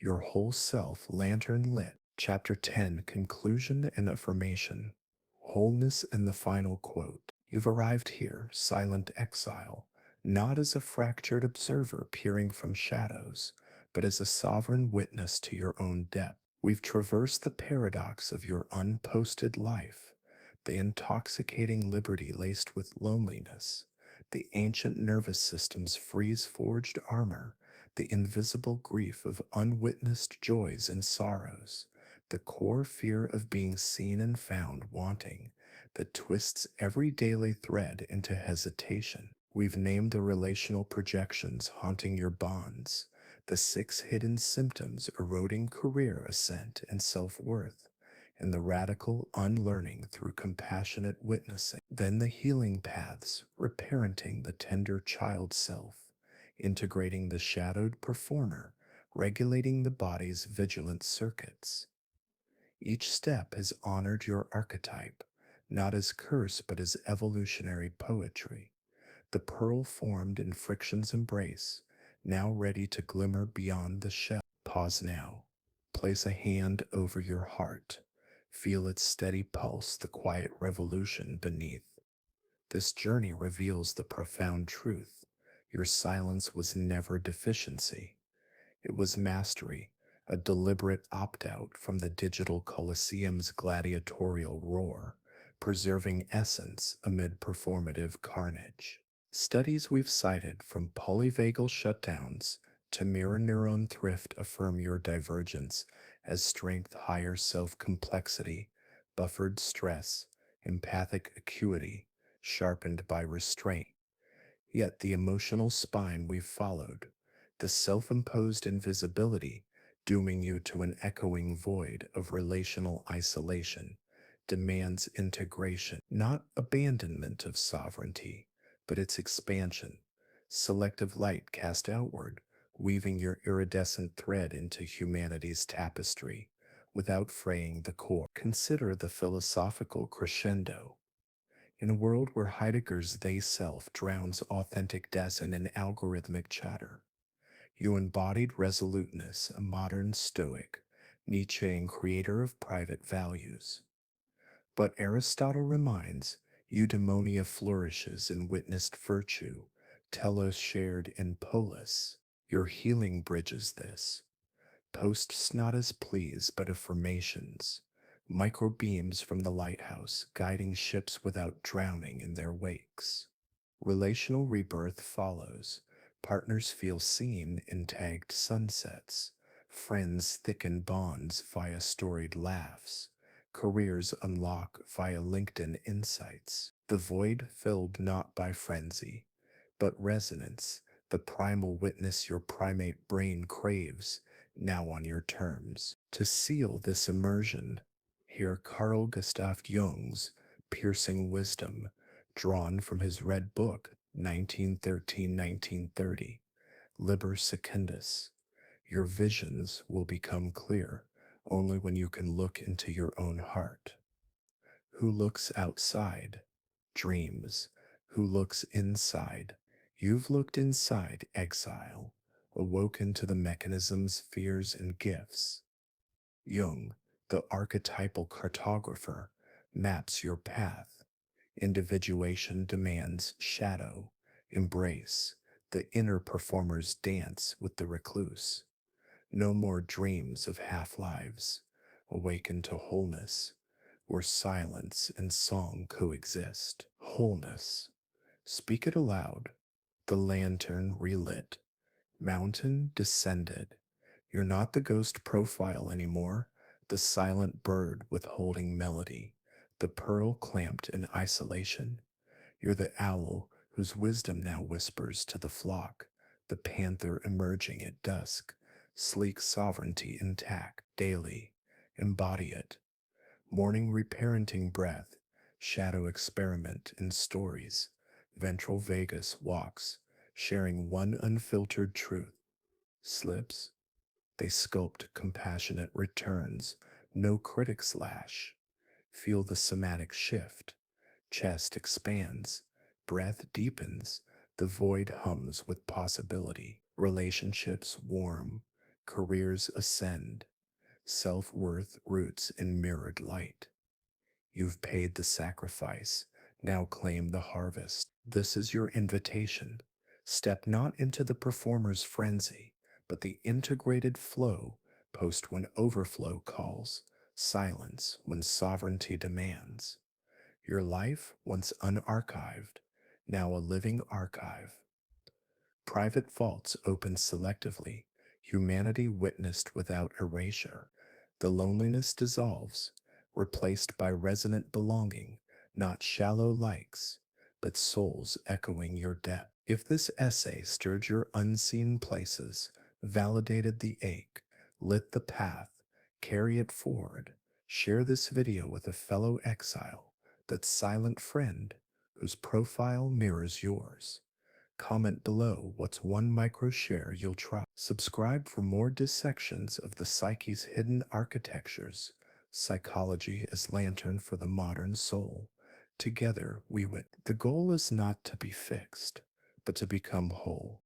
Your whole self lantern lit. Chapter 10, Conclusion and Affirmation. Wholeness and the final quote. You've arrived here, silent exile, not as a fractured observer peering from shadows, but as a sovereign witness to your own depth. We've traversed the paradox of your unposted life, the intoxicating liberty laced with loneliness, the ancient nervous system's freeze-forged armor, the invisible grief of unwitnessed joys and sorrows, the core fear of being seen and found wanting, that twists every daily thread into hesitation. We've named the relational projections haunting your bonds, the 6 hidden symptoms eroding career ascent and self-worth, and the radical unlearning through compassionate witnessing. Then the healing paths, reparenting the tender child self, integrating the shadowed performer, regulating the body's vigilant circuits. Each step has honored your archetype, not as curse but as evolutionary poetry. The pearl formed in friction's embrace, now ready to glimmer beyond the shell. Pause now. Place a hand over your heart. Feel its steady pulse, the quiet revolution beneath. This journey reveals the profound truth. Your silence was never deficiency. It was mastery, a deliberate opt out from the digital Colosseum's gladiatorial roar, preserving essence amid performative carnage. Studies we've cited from polyvagal shutdowns to mirror neuron thrift affirm your divergence as strength, higher self complexity, buffered stress, empathic acuity, sharpened by restraint. Yet the emotional spine we've followed, the self imposed invisibility, dooming you to an echoing void of relational isolation, demands integration, not abandonment of sovereignty, but its expansion. Selective light cast outward, weaving your iridescent thread into humanity's tapestry without fraying the core. Consider the philosophical crescendo. In a world where Heidegger's they self drowns authentic Dasein in algorithmic chatter, you embodied resoluteness, a modern stoic, Nietzschean creator of private values. But Aristotle reminds, eudaimonia flourishes in witnessed virtue, telos shared in polis. Your healing bridges this. Posts not as pleas, but affirmations, microbeams from the lighthouse, guiding ships without drowning in their wakes. Relational rebirth follows. Partners feel seen in tagged sunsets. Friends thicken bonds via storied laughs. Careers unlock via LinkedIn insights. The void filled not by frenzy, but resonance, the primal witness your primate brain craves, now on your terms. To seal this immersion, hear Carl Gustav Jung's piercing wisdom, drawn from his red book, 1913-1930, Liber Secundus. Your visions will become clear only when you can look into your own heart. Who looks outside dreams. Who looks inside? You've looked inside, exile, awoken to the mechanisms, fears, and gifts. Jung, the archetypal cartographer, maps your path. Individuation demands shadow, embrace. The inner performers dance with the recluse. No more dreams of half lives. Awaken to wholeness, where silence and song coexist. Wholeness. Speak it aloud. The lantern relit. Mountain descended. You're not the ghost profile anymore, the silent bird withholding melody, the pearl clamped in isolation. You're the owl whose wisdom now whispers to the flock, the panther emerging at dusk, sleek sovereignty intact daily. Embody it. Morning reparenting breath, shadow experiment in stories, ventral vagus walks, sharing one unfiltered truth. Slips, they sculpt compassionate returns, no critics lash. Feel the somatic shift. Chest expands, breath deepens, the void hums with possibility. Relationships warm, careers ascend, self worth roots in mirrored light. You've paid the sacrifice, now claim the harvest. This is your invitation. Step not into the performer's frenzy, but the integrated flow, post when overflow calls, silence when sovereignty demands. Your life, once unarchived, now a living archive. Private vaults open selectively, humanity witnessed without erasure. The loneliness dissolves, replaced by resonant belonging, not shallow likes, but souls echoing your depth. If this essay stirred your unseen places, validated the ache, lit the path, carry it forward. Share this video with a fellow exile, that silent friend whose profile mirrors yours. Comment below what's one micro share you'll try. Subscribe for more dissections of the psyche's hidden architectures. Psychology as lantern for the modern soul. Together we win. The goal is not to be fixed, but to become whole.